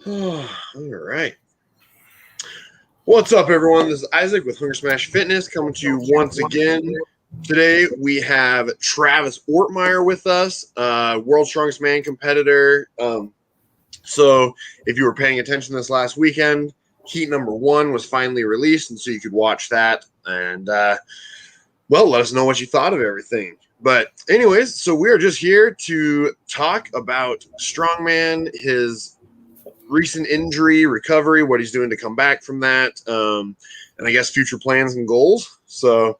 All right. What's up, everyone? This is Isaac with Hunger Smash Fitness coming to you once again. Today we have Travis Ortmayer with us, world's strongest man competitor. So if you were paying attention this last weekend, heat number 1 was finally released, and so you could watch that. And, well, let us know what you thought of everything. But anyways, so we are just here to talk about Strongman, his recent injury, recovery, what he's doing to come back from that, and I guess future plans and goals. So,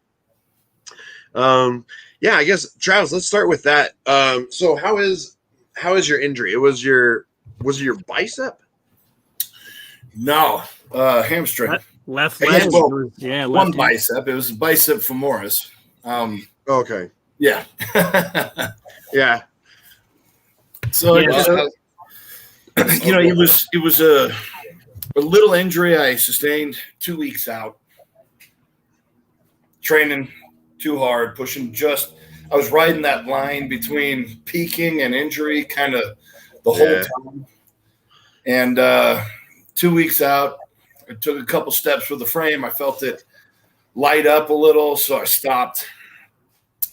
yeah, I guess, Travis, let's start with that. So how is your injury? Was it your bicep? No, hamstring. Left leg. Yeah, one bicep. It was a bicep femoris. Okay. Yeah. Yeah. So it was a little injury I sustained 2 weeks out. Training too hard, pushing I was riding that line between peaking and injury kind of the whole time. And 2 weeks out, I took a couple steps with the frame. I felt it light up a little, so I stopped.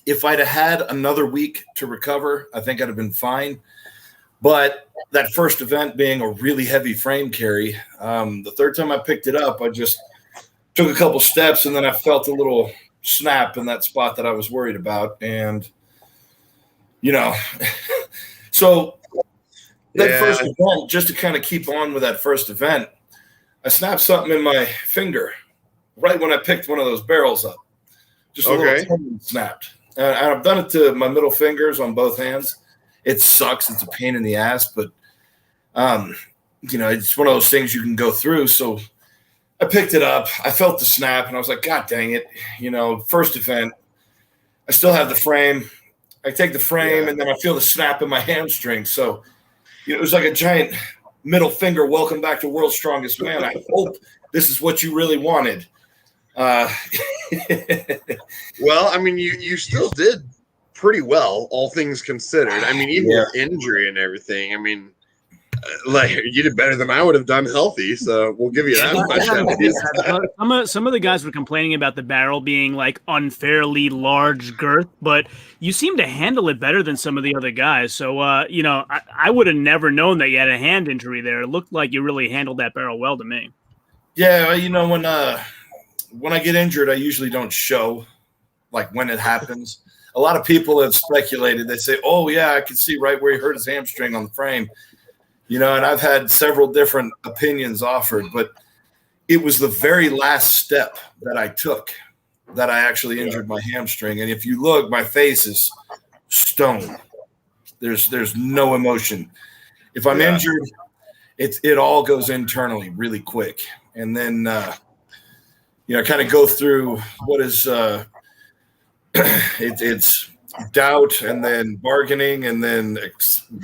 If I'd have had another week to recover, I think I'd have been fine. But that first event being a really heavy frame carry, the third time I picked it up, I just took a couple steps, and then I felt a little snap in that spot that I was worried about. And, so that first event, just to kind of keep on with that first event, I snapped something in my finger right when I picked one of those barrels up. Just a little tendon snapped. And I've done it to my middle fingers on both hands. It sucks. It's a pain in the ass, but, it's one of those things you can go through. So I picked it up. I felt the snap, and I was like, God dang it. First event, I still have the frame. I take the frame, and then I feel the snap in my hamstring. So it was like a giant middle finger, welcome back to World's Strongest Man. I hope this is what you really wanted. Well, I mean, you still did pretty well, all things considered. I mean, even with injury and everything, I mean, you did better than I would have done healthy, so we'll give you that much. Some of the guys were complaining about the barrel being like unfairly large girth, but you seem to handle it better than some of the other guys. So, I would have never known that you had a hand injury there. It looked like you really handled that barrel well to me. Yeah, when I get injured, I usually don't show, like, when it happens. A lot of people have speculated. They say, oh, yeah, I could see right where he hurt his hamstring on the frame. And I've had several different opinions offered, but it was the very last step that I took that I actually injured my hamstring. And if you look, my face is stone. There's no emotion. If I'm injured, it all goes internally really quick. And then kind of go through what is it's doubt, and then bargaining, and then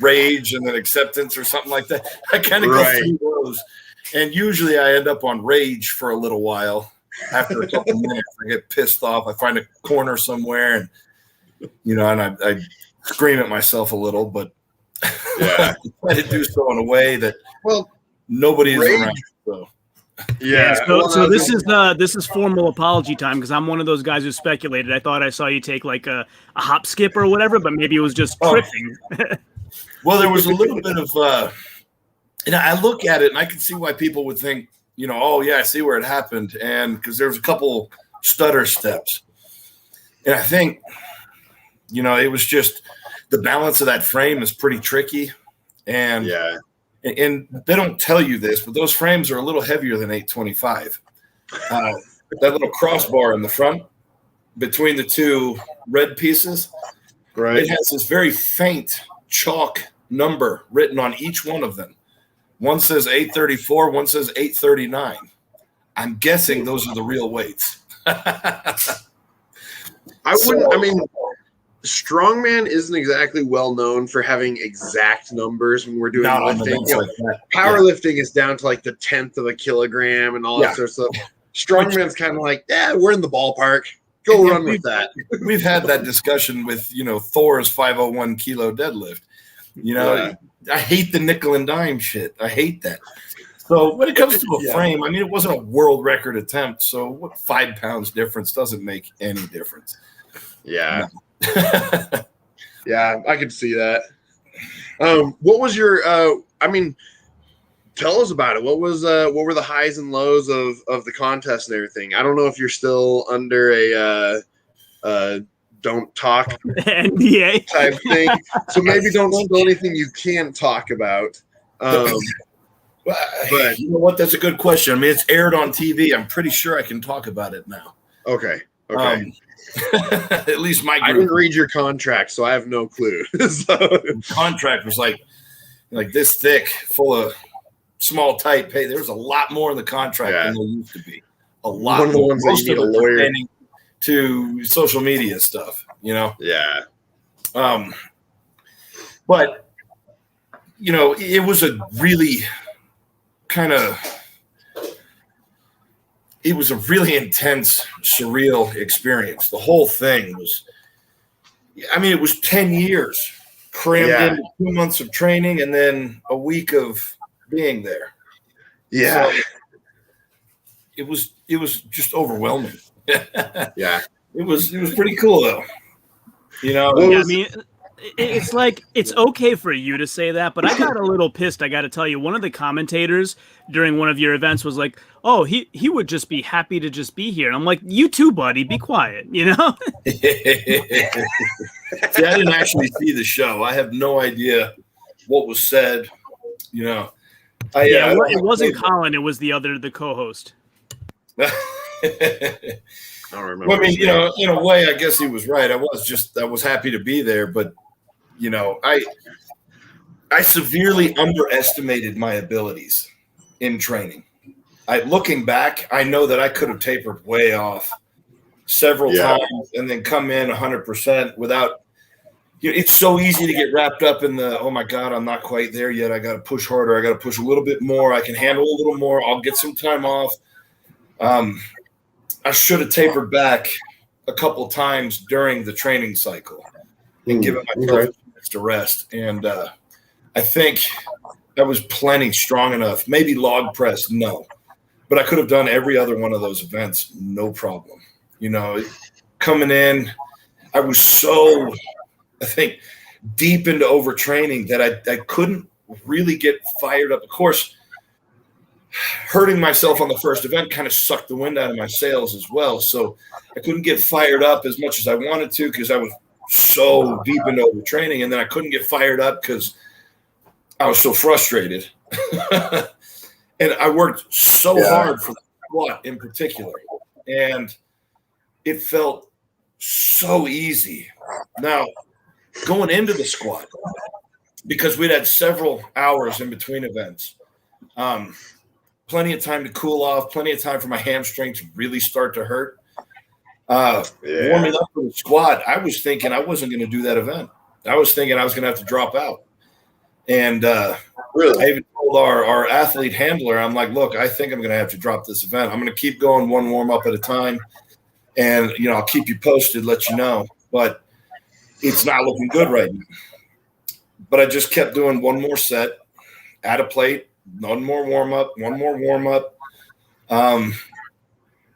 rage, and then acceptance, or something like that. I kind of go through those, and usually I end up on rage for a little while. After a couple minutes, I get pissed off. I find a corner somewhere, and and I scream at myself a little, but I try to do so in a way that nobody is around. So. Yeah. So this is formal apology time, because I'm one of those guys who speculated. I thought I saw you take like a hop skip or whatever, but maybe it was just tripping. Well, there was a little bit of, I look at it and I can see why people would think, oh yeah, I see where it happened, and because there was a couple stutter steps, and I think, it was just the balance of that frame is pretty tricky, and And they don't tell you this, but those frames are a little heavier than 825. That little crossbar in the front between the two red pieces, it has this very faint chalk number written on each one of them. One says 834, one says 839. I'm guessing those are the real weights. Strongman isn't exactly well known for having exact numbers when we're doing lifting. Powerlifting is down to like the 10th of a kilogram and all that sort of stuff. Strongman's kind of like, we're in the ballpark. Go run with that. We've had that discussion with, Thor's 501 kilo deadlift. I hate the nickel and dime shit. I hate that. So when it comes to a frame, I mean, it wasn't a world record attempt. So what 5 pounds difference doesn't make any difference. Yeah. No. Yeah, I could see that. What was your tell us about it. What were the highs and lows of the contest and everything? I don't know if you're still under a don't talk NDA type thing. So maybe don't spill anything you can't talk about. But you know what? That's a good question. I mean, it's aired on TV. I'm pretty sure I can talk about it now. Okay. At least my group. I didn't read your contract, so I have no clue. So. Contract was like this thick, full of small, tight pay. There was a lot more in the contract than there used to be. A lot. One of the ones that you need a lawyer to social media stuff. You know. Yeah. But you know, it was a really it was a really intense, surreal experience. The whole thing was, I mean, it was 10 years crammed into 2 months of training and then a week of being there. Yeah. So it was just overwhelming. Yeah. It was pretty cool though. You know, I mean, it's like, it's okay for you to say that, but I got a little pissed. I got to tell you, one of the commentators during one of your events was like, "Oh, he would just be happy to just be here." And I'm like, "You too, buddy. Be quiet." You know? See, I didn't actually see the show. I have no idea what was said. You know, it wasn't Colin. It was the co-host. I don't remember. Well, I mean, you know, in a way, I guess he was right. I was happy to be there, but you know, I severely underestimated my abilities in training. Looking back, I know that I could have tapered way off several times and then come in 100% without. You know, it's so easy to get wrapped up in the, oh my God, I'm not quite there yet. I got to push harder. I got to push a little bit more. I can handle a little more. I'll get some time off. I should have tapered back a couple times during the training cycle and given myself minutes to rest. And I think I was plenty strong enough. Maybe log press, no. But I could have done every other one of those events, no problem. You know, coming in, I was so, I think, deep into overtraining that I couldn't really get fired up. Of course, hurting myself on the first event kind of sucked the wind out of my sails as well. So I couldn't get fired up as much as I wanted to because I was so deep into overtraining. And then I couldn't get fired up because I was so frustrated. And I worked so hard for the squat in particular. And it felt so easy. Now, going into the squat, because we'd had several hours in between events, plenty of time to cool off, plenty of time for my hamstring to really start to hurt. Warming up for the squat, I was thinking I wasn't going to do that event. I was thinking I was going to have to drop out. And really, I even told our athlete handler, I'm like, look, I think I'm going to have to drop this event. I'm going to keep going one warm up at a time. And, you know, I'll keep you posted, let you know. But it's not looking good right now. But I just kept doing one more set, add a plate, one more warm up. And,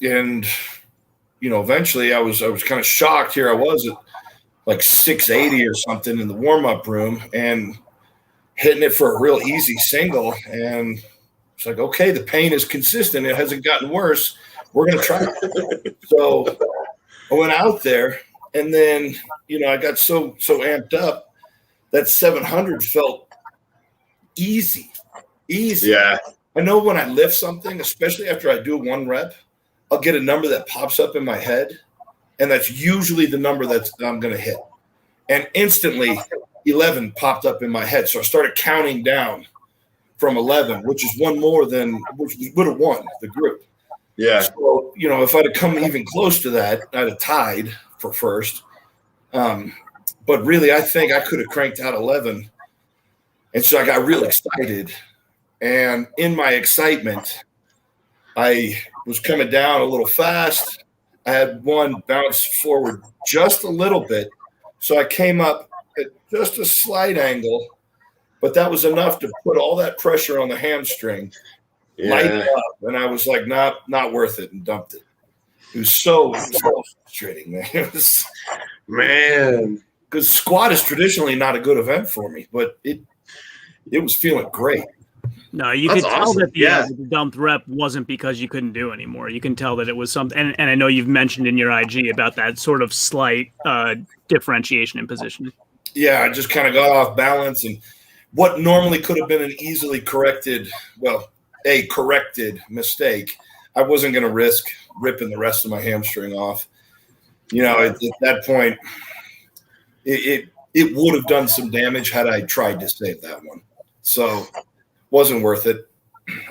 you know, eventually I was kind of shocked. Here I was at like 680 or something in the warm up room and hitting it for a real easy single. And it's like, okay, the pain is consistent. It hasn't gotten worse. We're going to try it. So I went out there and then, you know, I got so amped up that 700 felt easy. Yeah. I know when I lift something, especially after I do one rep, I'll get a number that pops up in my head. And that's usually the number that I'm going to hit. And instantly 11 popped up in my head. So I started counting down from 11, which is one more than which would have won the group. Yeah. So, you know, if I'd have come even close to that, I'd have tied for first. But really, I think I could have cranked out 11. And so I got real excited. And in my excitement, I was coming down a little fast. I had one bounce forward just a little bit. So I came up at just a slight angle but that was enough to put all that pressure on the hamstring, light it up, and I was like, not worth it, and dumped it. It was so frustrating, man. It was, man, because squat is traditionally not a good event for me, but it was feeling great. No, you That's could tell awesome. that the dumped rep wasn't because you couldn't do anymore. You can tell that it was something, and I know you've mentioned in your IG about that sort of slight differentiation in position. Yeah, I just kind of got off balance, and what normally could have been an easily corrected mistake, I wasn't going to risk ripping the rest of my hamstring off. You know, at that point, it would have done some damage had I tried to save that one. So wasn't worth it,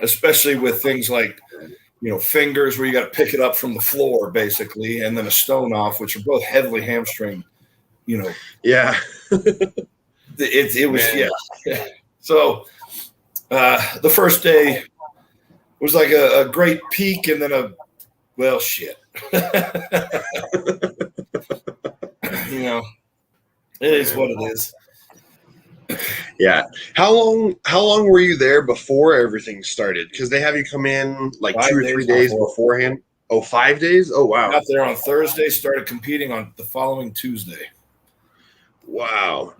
especially with things like, you know, fingers where you got to pick it up from the floor basically, and then a stone off, which are both heavily hamstring, you know. Yeah. It was, man. Yeah. So the first day was like a great peak and then shit. You know, it is what it is. Yeah. How long were you there before everything started? Because they have you come in like 2 or 3 days beforehand. Oh, 5 days? Oh, wow. Got there on Thursday, started competing on the following Tuesday. Wow.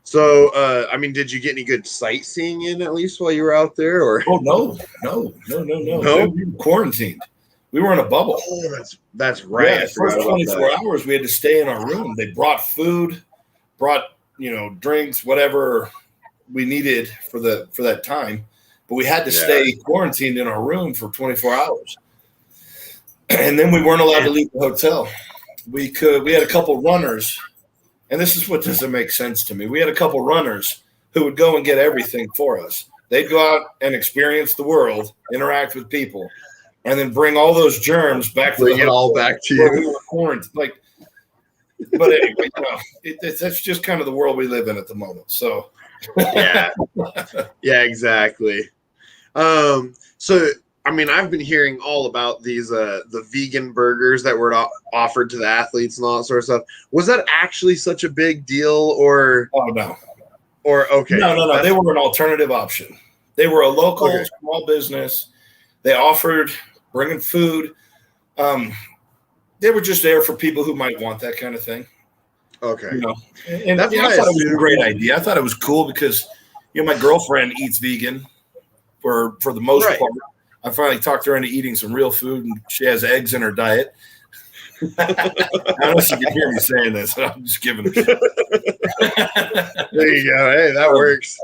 So, I mean, did you get any good sightseeing in at least while you were out there? Or no. We were quarantined. We were in a bubble. Oh, that's right. Yeah, the first 24 hours we had to stay in our room. They brought food, you know, drinks, whatever we needed for that time, but we had to stay quarantined in our room for 24 hours. And then we weren't allowed to leave the hotel. We had a couple runners, and this is what doesn't make sense to me. We had a couple runners who would go and get everything for us. They'd go out and experience the world, interact with people, and then bring all those germs back to bring it all back to you. We were quarantined. But anyway, you know, that's just kind of the world we live in at the moment. So, yeah, exactly. So, I mean, I've been hearing all about these the vegan burgers that were offered to the athletes and all that sort of stuff. Was that actually such a big deal, or? Oh no. Or okay. No. They were an alternative option. They were a local small business. They offered bringing food. They were just there for people who might want that kind of thing. Okay. You know, and I thought it was a great idea. I thought it was cool because, you know, my girlfriend eats vegan for the most part. I finally talked her into eating some real food, and she has eggs in her diet. I don't know if you can hear me saying this. So I'm just giving her shit. There you go. Hey, that works.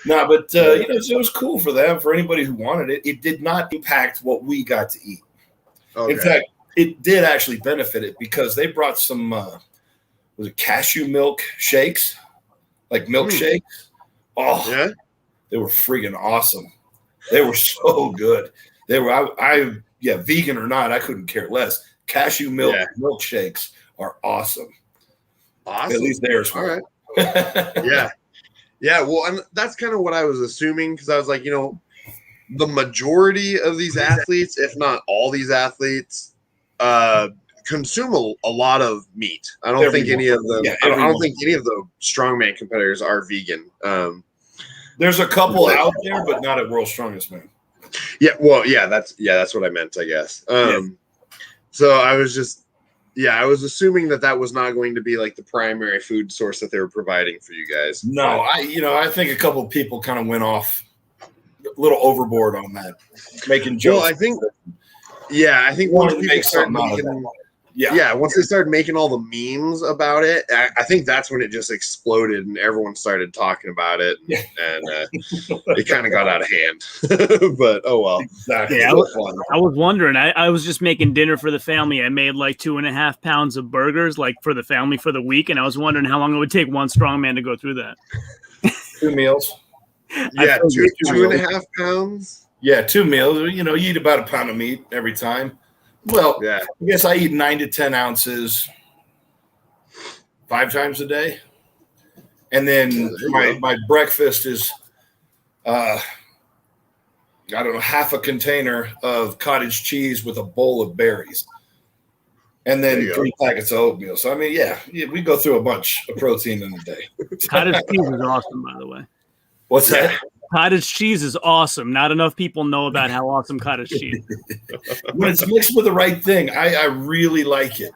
No, but you know, it was cool for them, for anybody who wanted it. It did not impact what we got to eat. Okay. In fact, it did actually benefit it because they brought some was it cashew milk shakes, like milkshakes. Oh, yeah, they were freaking awesome. They were so good. They were vegan or not, I couldn't care less. Cashew milk milkshakes are awesome. Awesome. At least theirs were. All right. Yeah. Well, and that's kind of what I was assuming, because I was like, you know, the majority of these athletes, if not all these athletes, consume a lot of meat. I don't think any of them. I don't think any of the strongman competitors are vegan. There's a couple out there, but not at World's Strongest Man. Yeah, well, that's what I meant, I guess. So I was just, I was assuming that was not going to be like the primary food source that they were providing for you guys. No, I think a couple of people kind of went off a little overboard on that, making jokes. Well, I think once people started making, once they started making all the memes about it, I think that's when it just exploded and everyone started talking about it, and it kind of got out of hand. But oh well. Exactly. Yeah, I was wondering. I was just making dinner for the family. I made like 2.5 pounds of burgers, like for the family for the week, and I was wondering how long it would take one strongman to go through that. 2 meals. Yeah, 2.5 pounds. Yeah, 2 meals. You know, you eat about a pound of meat every time. Well, I guess I eat 9 to 10 ounces 5 times a day. And then my breakfast is, I don't know, half a container of cottage cheese with a bowl of berries. and then 3 packets of oatmeal. So, I mean, yeah, we go through a bunch of protein in a day. Cottage cheese is awesome, by the way. What's that? Cottage cheese is awesome. Not enough people know about how awesome cottage cheese is. When it's mixed with the right thing, I really like it.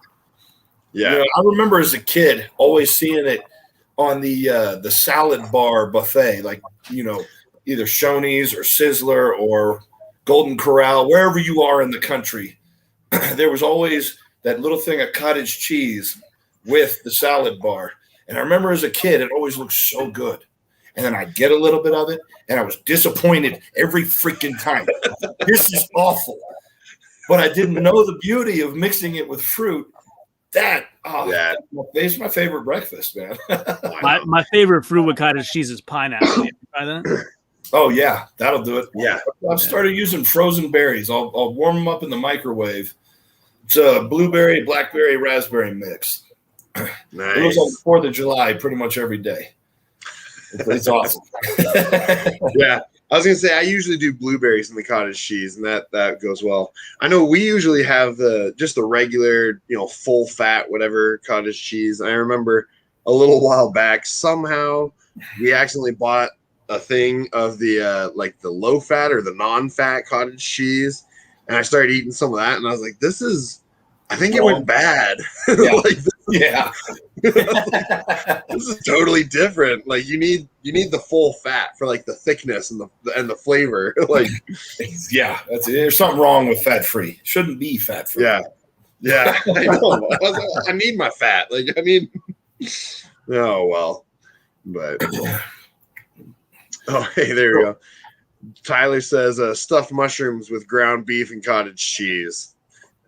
Yeah. You know, I remember as a kid always seeing it on the salad bar buffet, like, you know, either Shoney's or Sizzler or Golden Corral, wherever you are in the country. There was always that little thing of cottage cheese with the salad bar. And I remember as a kid, it always looked so good. And then I'd get a little bit of it, and I was disappointed every freaking time. This is awful. But I didn't know the beauty of mixing it with fruit. It's my favorite breakfast, man. my favorite fruit with cottage cheese is pineapple. You try that? Oh, yeah, that'll do it. Yeah. I've started using frozen berries. I'll warm them up in the microwave. It's a blueberry, blackberry, raspberry mix. Nice. It was on 4th of July pretty much every day. It's awesome. Yeah. I was gonna say I usually do blueberries in the cottage cheese, and that goes well. I know we usually have just the regular, you know, full fat whatever cottage cheese. I remember a little while back somehow we accidentally bought a thing of the like the low fat or the non-fat cottage cheese, and I started eating some of that, and I was like, I think it went bad. Yeah. Yeah. This is totally different. Like you need the full fat for like the thickness and the flavor. Like yeah, there's something wrong with fat free. Shouldn't be fat free. Yeah. I know. I need my fat. Like I mean, oh well. But hey, there we go. Tyler says stuffed mushrooms with ground beef and cottage cheese.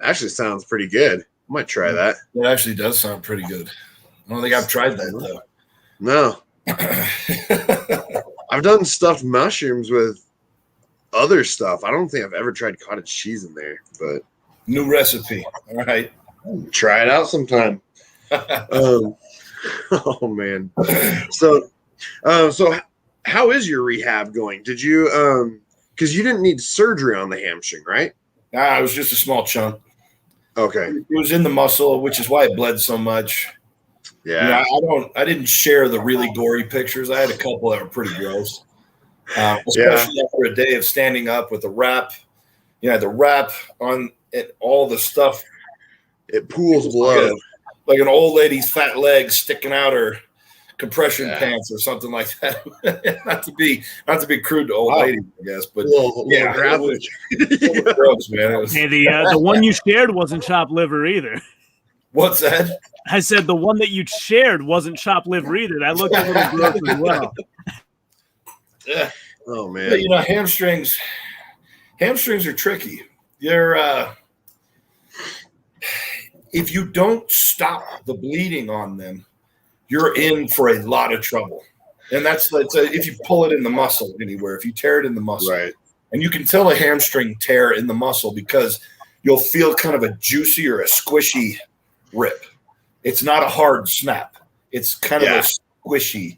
Actually sounds pretty good. I might try that. It actually does sound pretty good. I don't think I've tried that though. No. I've done stuffed mushrooms with other stuff. I don't think I've ever tried cottage cheese in there, but new recipe. All right. Try it out sometime. Oh man. So how is your rehab going? Did you because you didn't need surgery on the hamstring, right? Nah, it was just a small chunk. Okay. It was in the muscle, which is why it bled so much. Yeah. You know, I didn't share the really gory pictures. I had a couple that were pretty gross. Especially after a day of standing up with the wrap. You know, the wrap on it, all the stuff. It pools blood. Like an old lady's fat legs sticking out her compression pants or something like that. not to be crude to old ladies, I guess, but little graphic. It was gross, man. Hey, the one you shared wasn't chopped liver either. What's that? I said the one that you shared wasn't chopped liver either. That looked a little gross as well. Yeah. Oh man. But, you know, hamstrings are tricky. They're if you don't stop the bleeding on them, you're in for a lot of trouble. And that's if you pull it in the muscle anywhere, if you tear it in the muscle. Right. And you can tell a hamstring tear in the muscle because you'll feel kind of a juicy or a squishy rip. It's not a hard snap. It's kind of a squishy.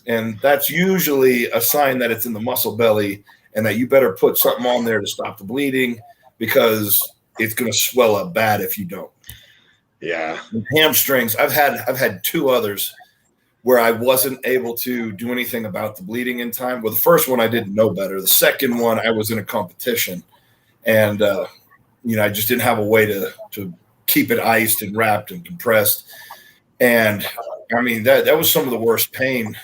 And that's usually a sign that it's in the muscle belly and that you better put something on there to stop the bleeding because it's going to swell up bad if you don't. Yeah. With hamstrings, I've had 2 others where I wasn't able to do anything about the bleeding in time. Well, the first one I didn't know better. The second one I was in a competition, and you know, I just didn't have a way to keep it iced and wrapped and compressed. And I mean that was some of the worst pain.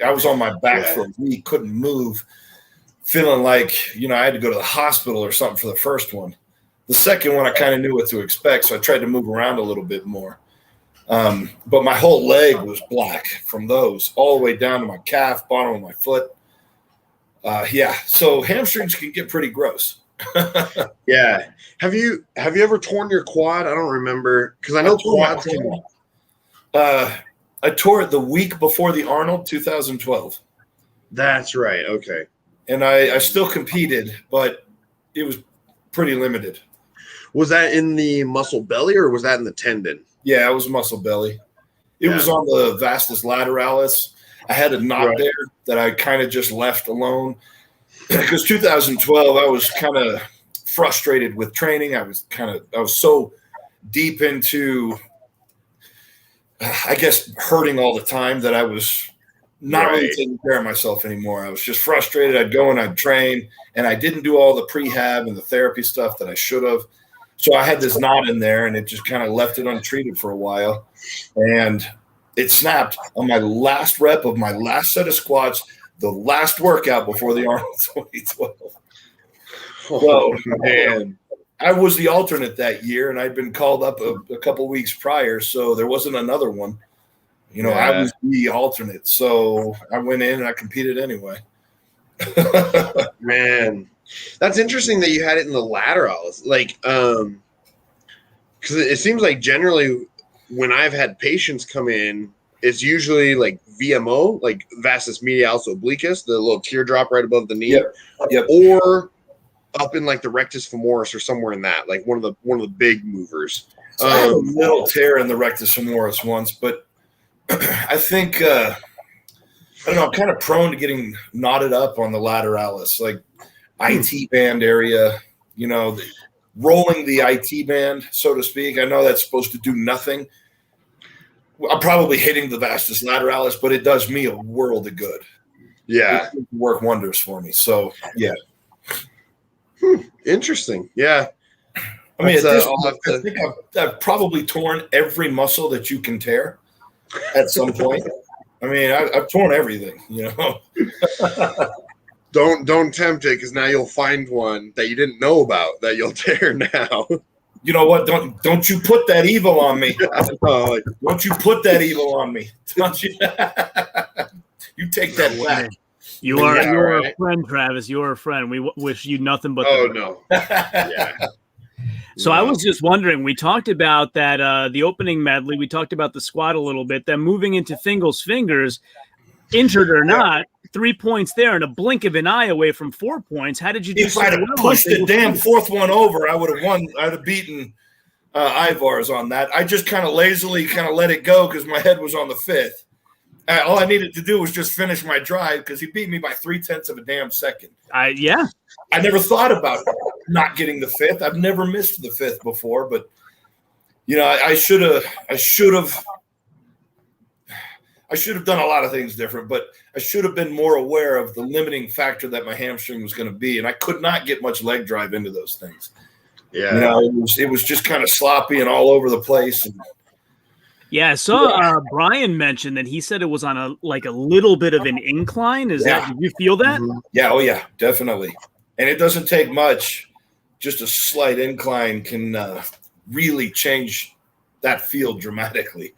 I was on my back for a week, couldn't move, feeling like, you know, I had to go to the hospital or something for the first one. The second one, I kind of knew what to expect, so I tried to move around a little bit more. But my whole leg was black from those, all the way down to my calf, bottom of my foot. So hamstrings can get pretty gross. Yeah. Have you ever torn your quad? I don't remember because I know quads can. I tore it the week before the Arnold 2012. That's right. Okay. And I still competed, but it was pretty limited. Was that in the muscle belly or was that in the tendon? Yeah, it was muscle belly. It was on the vastus lateralis. I had a knot there that I kind of just left alone because 2012 I was kind of frustrated with training. I was so deep into, I guess, hurting all the time that I was not really taking care of myself anymore. I was just frustrated. I'd go and I'd train, and I didn't do all the prehab and the therapy stuff that I should have. So I had this knot in there, and it just kind of left it untreated for a while. And it snapped on my last rep of my last set of squats, the last workout before the Arnold 2012. So, man, I was the alternate that year, and I'd been called up a couple weeks prior, so there wasn't another one. You know, I was the alternate, so I went in and I competed anyway. Man, that's interesting that you had it in the lateralis. Like, because it seems like generally when I've had patients come in, it's usually like VMO, like vastus medialis obliquus, the little teardrop right above the knee, or up in like the rectus femoris or somewhere in that, like one of the big movers. So I had a little tear in the rectus femoris once, but I think I don't know. I'm kind of prone to getting knotted up on the lateralis, like IT band area. You know, rolling the IT band, so to speak. I know that's supposed to do nothing. I'm probably hitting the vastus lateralis, but it does me a world of good. Yeah, it work wonders for me. So yeah. Interesting. Yeah. I mean, I think I've probably torn every muscle that you can tear at some point. I mean, I've torn everything, you know. Don't tempt it, because now you'll find one that you didn't know about that you'll tear now. You know what? Don't you put that evil on me. Don't you put that evil on me. Don't you? You take that back. You are a friend, Travis. You are a friend. We wish you nothing but. Oh no. Yeah. So I was just wondering, we talked about that, the opening medley. We talked about the squat a little bit. Then moving into Fingal's fingers, injured or not, 3 points there and a blink of an eye away from 4 points. How did you do? If I'd have pushed the damn fourth one over, I would have won. I'd have beaten Ivars on that. I just kind of lazily let it go because my head was on the fifth. All I needed to do was just finish my drive because he beat me by 0.3 of a damn second. I never thought about not getting the fifth. I've never missed the fifth before, but you know, I should have done a lot of things different, but I should have been more aware of the limiting factor that my hamstring was going to be, and I could not get much leg drive into those things. Yeah, you know, it was just kind of sloppy and all over the place. And, yeah, I saw Brian mention that he said it was on a little bit of an incline. Did you feel that? Mm-hmm. Yeah, oh yeah, definitely. And it doesn't take much. Just a slight incline can really change that field dramatically.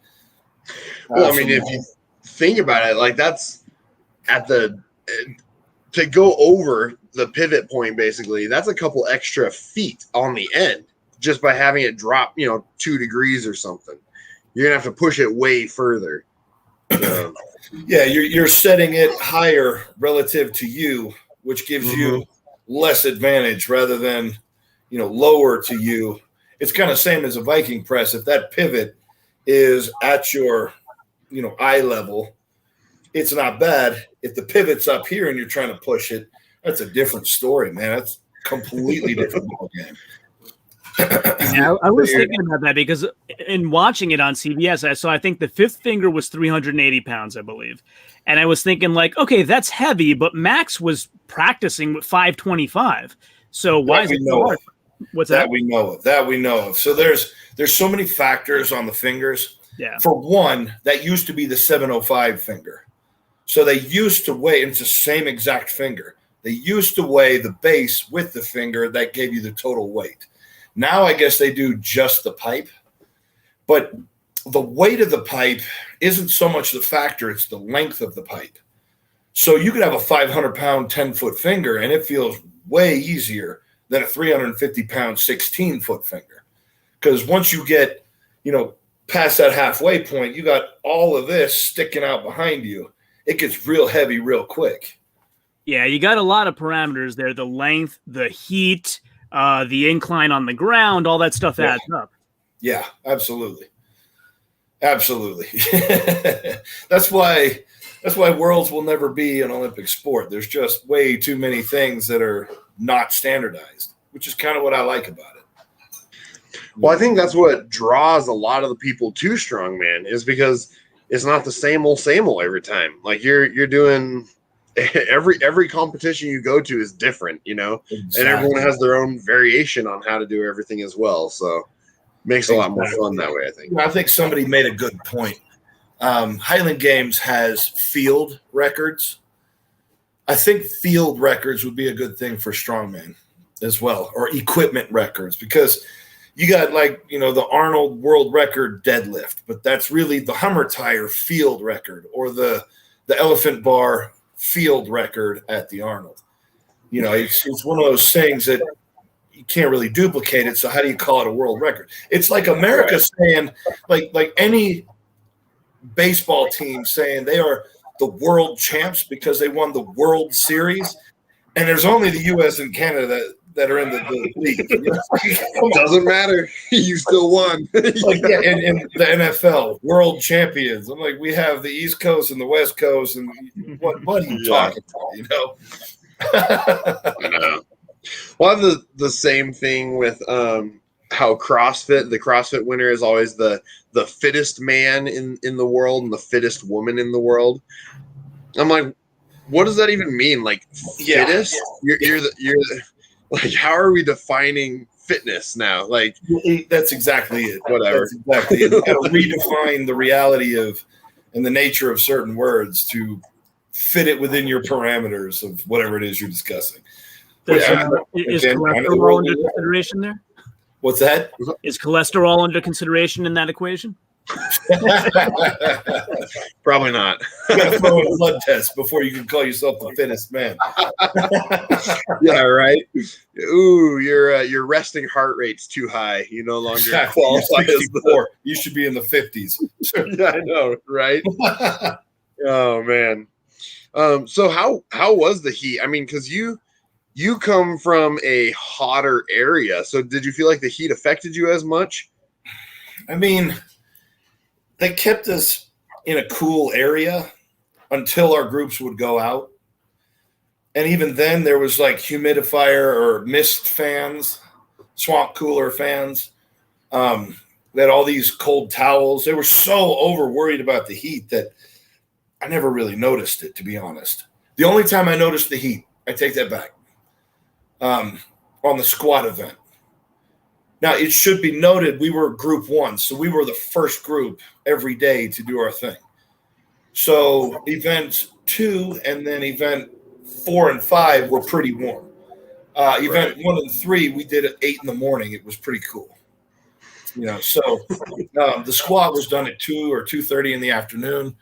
Well, I mean, if you think about it, like that's to go over the pivot point, basically, that's a couple extra feet on the end just by having it drop, 2 degrees or something. You're gonna have to push it way further. Yeah, you're setting it higher relative to you, which gives you less advantage rather than lower to you. It's kind of same as a Viking press. If that pivot is at your eye level, it's not bad. If the pivot's up here and you're trying to push it, that's a different story, man. That's a completely different ballgame. Yeah, I was thinking about that because in watching it on CBS, I think the fifth finger was 380 pounds, I believe. And I was thinking okay, that's heavy, but Max was practicing with 525. So why is it so hard? What's that? We know of. So there's so many factors on the fingers. Yeah. For one, that used to be the 705 finger. So they used to weigh, and it's the same exact finger. They used to weigh the base with the finger that gave you the total weight. Now I guess they do just the pipe, but the weight of the pipe isn't so much the factor, it's the length of the pipe. So you could have a 500-pound 10-foot finger, and it feels way easier than a 350-pound 16-foot finger. Because once you get, past that halfway point, you got all of this sticking out behind you. It gets real heavy real quick. Yeah, you got a lot of parameters there. The length, the heat, the incline on the ground, all that stuff adds up. Yeah, absolutely. Absolutely. That's why worlds will never be an Olympic sport. There's just way too many things that are not standardized, which is kind of what I like about it. Well, I think that's what draws a lot of the people to Strongman is because it's not the same old every time. Like you're doing every competition you go to is different, you know, and everyone has their own variation on how to do everything as well. So it makes it a lot more fun that way, I think. I think somebody made a good point. Highland Games has field records. I think field records would be a good thing for Strongman as well, or equipment records, because you got the Arnold world record deadlift, but that's really the Hummer tire field record or the elephant bar field record at the Arnold. It's one of those things that you can't really duplicate it. So how do you call it a world record? It's like America saying, like any baseball team saying they are the world champs because they won the World Series, and there's only the U.S. and Canada that are in the league. Doesn't matter. You still won. And the NFL world champions. I'm like, we have the East Coast and the West Coast, and what are you talking about? I know. Well, I have the same thing with how the CrossFit winner is always the fittest man in the world and the fittest woman in the world. I'm like, what does that even mean? Like fittest? You're like, how are we defining fitness now? Like that's exactly it. Whatever. That's exactly it. You got to redefine the reality of and the nature of certain words to fit it within your parameters of whatever it is you're discussing. Is cholesterol under consideration there? What's that? Is cholesterol under consideration in that equation? Probably not. You got to throw in a blood test before you can call yourself the fittest man. Yeah, right. Ooh, your resting heart rate's too high. You no longer qualify as the... You should be in the 50s. Yeah, I know, right? Oh man. So how was the heat? I mean, because you come from a hotter area, so did you feel like the heat affected you as much? I mean, they kept us in a cool area until our groups would go out. And even then there was like humidifier or mist fans, swamp cooler fans. They had all these cold towels. They were so over worried about the heat that I never really noticed it, to be honest. The only time I noticed the heat, I take that back, on the squat event. Now, it should be noted we were group 1, so we were the first group every day to do our thing. So event 2 and then event 4 and 5 were pretty warm. Event 1 and 3, we did at 8 in the morning. It was pretty cool. So the squat was done at 2 or 2:30 in the afternoon.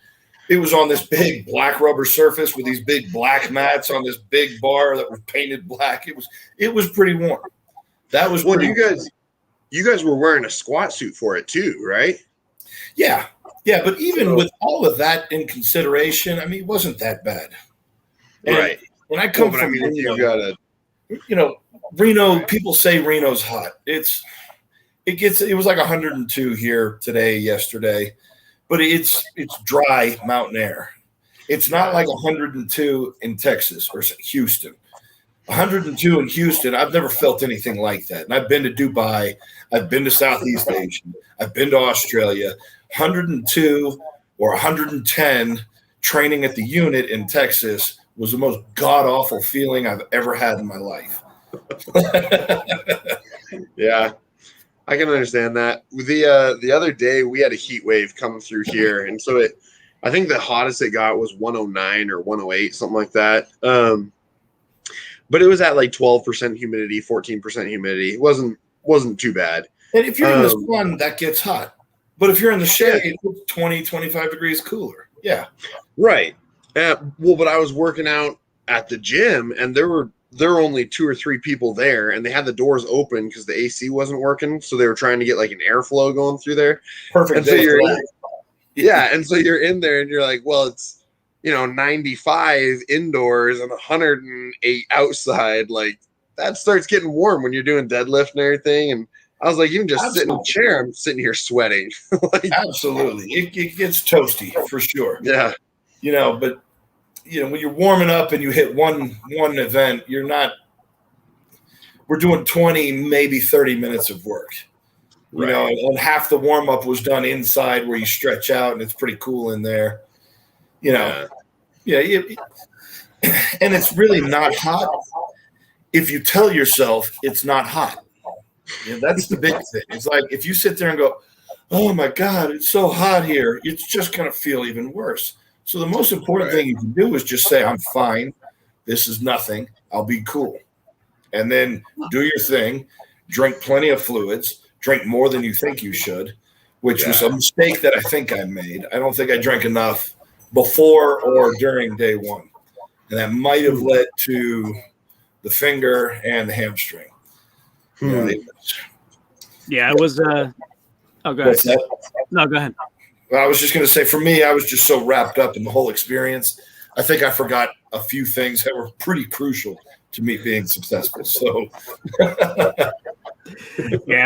It was on this big black rubber surface with these big black mats on this big bar that was painted black. It was pretty warm. That was you guys were wearing a squat suit for it too, right? Yeah. But even with all of that in consideration, I mean, it wasn't that bad. And right. When I come from Reno, you got Reno, people say Reno's hot. It was like 102 here today, yesterday, but it's dry mountain air. It's not like 102 in Texas or Houston. 102 in Houston, I've never felt anything like that. And I've been to Dubai. I've been to Southeast Asia. I've been to Australia. 102 or 110 training at the unit in Texas was the most god-awful feeling I've ever had in my life. Yeah, I can understand that. The other day, we had a heat wave come through here. And so I think the hottest it got was 109 or 108, something like that. But it was at like 12% humidity, 14% humidity. It wasn't too bad. And if you're in the sun, that gets hot. But if you're in the shade, it's 20, 25 degrees cooler. Yeah. Right. But I was working out at the gym, and there were only 2 or 3 people there, and they had the doors open because the AC wasn't working. So they were trying to get like an airflow going through there. Perfect. And so and so you're in there and you're like, well, it's 95 indoors and 108 outside. Like that starts getting warm when you're doing deadlift and everything. And I was like, even just sitting in a chair, I'm sitting here sweating. Absolutely. It gets toasty for sure. Yeah. But when you're warming up and you hit one event, we're doing 20, maybe 30 minutes of work. You know, and half the warm up was done inside where you stretch out and it's pretty cool in there. You know, and it's really not hot if you tell yourself it's not hot. You know, that's the big thing. It's like if you sit there and go, oh my God, it's so hot here, it's just going to feel even worse. So the most important thing you can do is just say, I'm fine. This is nothing. I'll be cool. And then do your thing. Drink plenty of fluids. Drink more than you think you should, which was a mistake that I think I made. I don't think I drank enough before or during day one. And that might have led to the finger and the hamstring. You know, it was oh, go ahead. No, go ahead. Well, I was just going to say, for me, I was just so wrapped up in the whole experience. I think I forgot a few things that were pretty crucial to me being successful. So, I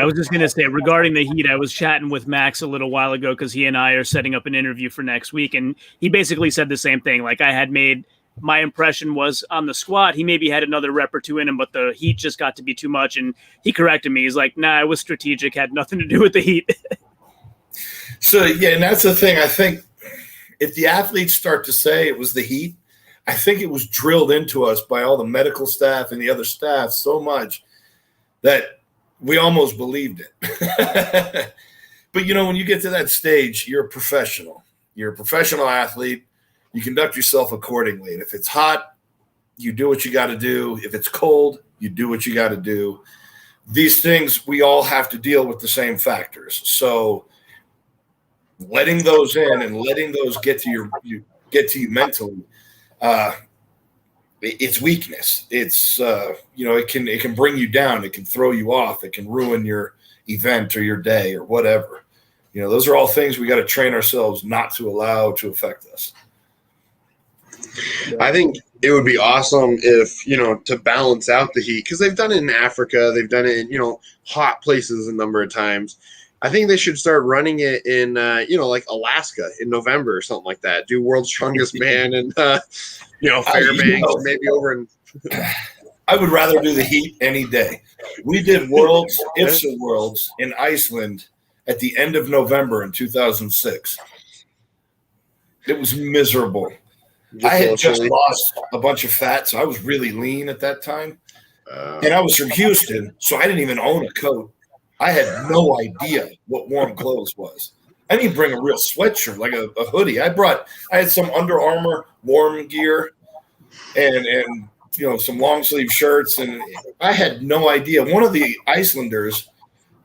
was just going to say, regarding the heat, I was chatting with Max a little while ago because he and I are setting up an interview for next week. And he basically said the same thing. Like, I had made my impression was on the squat, he maybe had another rep or two in him, but the heat just got to be too much. And he corrected me. He's like, nah, it was strategic, had nothing to do with the heat. So, and that's the thing. I think if the athletes start to say it was the heat, I think it was drilled into us by all the medical staff and the other staff so much that we almost believed it. But, you know, when you get to that stage, you're a professional. You're a professional athlete. You conduct yourself accordingly. And if it's hot, you do what you got to do. If it's cold, you do what you got to do. These things, we all have to deal with the same factors. So letting those in and letting those get to you mentally, it's weakness. It's it can bring you down. It can throw you off. It can ruin your event or your day or whatever. You know, those are all things we got to train ourselves not to allow to affect us. I think it would be awesome if, to balance out the heat, because they've done it in Africa, they've done it in, hot places a number of times. I think they should start running it in, like Alaska in November or something like that. Do World's Strongest Man and, Fairbanks, maybe over in. I would rather do the heat any day. We did IFSA Worlds in Iceland at the end of November in 2006. It was miserable. I had just lost a bunch of fat, so I was really lean at that time. And I was from Houston, so I didn't even own a coat. I had no idea what warm clothes was. I didn't bring a real sweatshirt, like a hoodie. I had some Under Armour warm gear and some long sleeve shirts, and I had no idea. One of the Icelanders,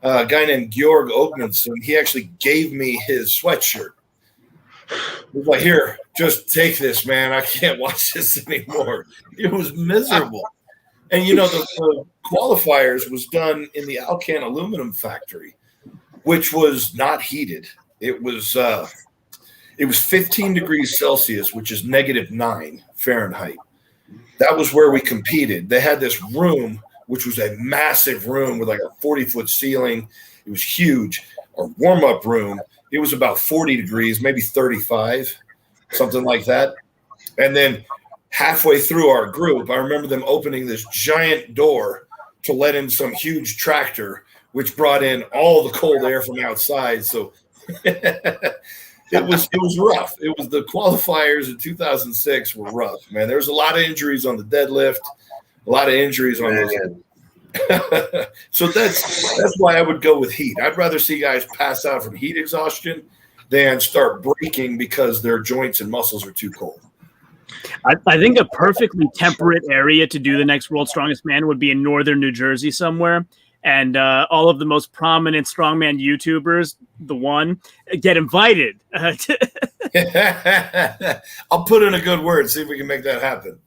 a guy named Georg Ogmundsson, he actually gave me his sweatshirt. He was like, here, just take this, man. I can't watch this anymore. It was miserable. And, the qualifiers was done in the Alcan aluminum factory, which was not heated. It was 15 degrees Celsius, which is -9 Fahrenheit. That was where we competed. They had this room, which was a massive room with like a 40-foot ceiling. It was huge. Our warm-up room, it was about 40 degrees, maybe 35, something like that. And then halfway through our group, I remember them opening this giant door to let in some huge tractor, which brought in all the cold air from outside. So it was rough. It was the qualifiers in 2006 were rough, man. There was a lot of injuries on the deadlift, a lot of injuries on those. So that's why I would go with heat. I'd rather see guys pass out from heat exhaustion than start breaking because their joints and muscles are too cold. I think a perfectly temperate area to do the next World's Strongest Man would be in northern New Jersey somewhere. And all of the most prominent strongman YouTubers, get invited. I'll put in a good word, see if we can make that happen.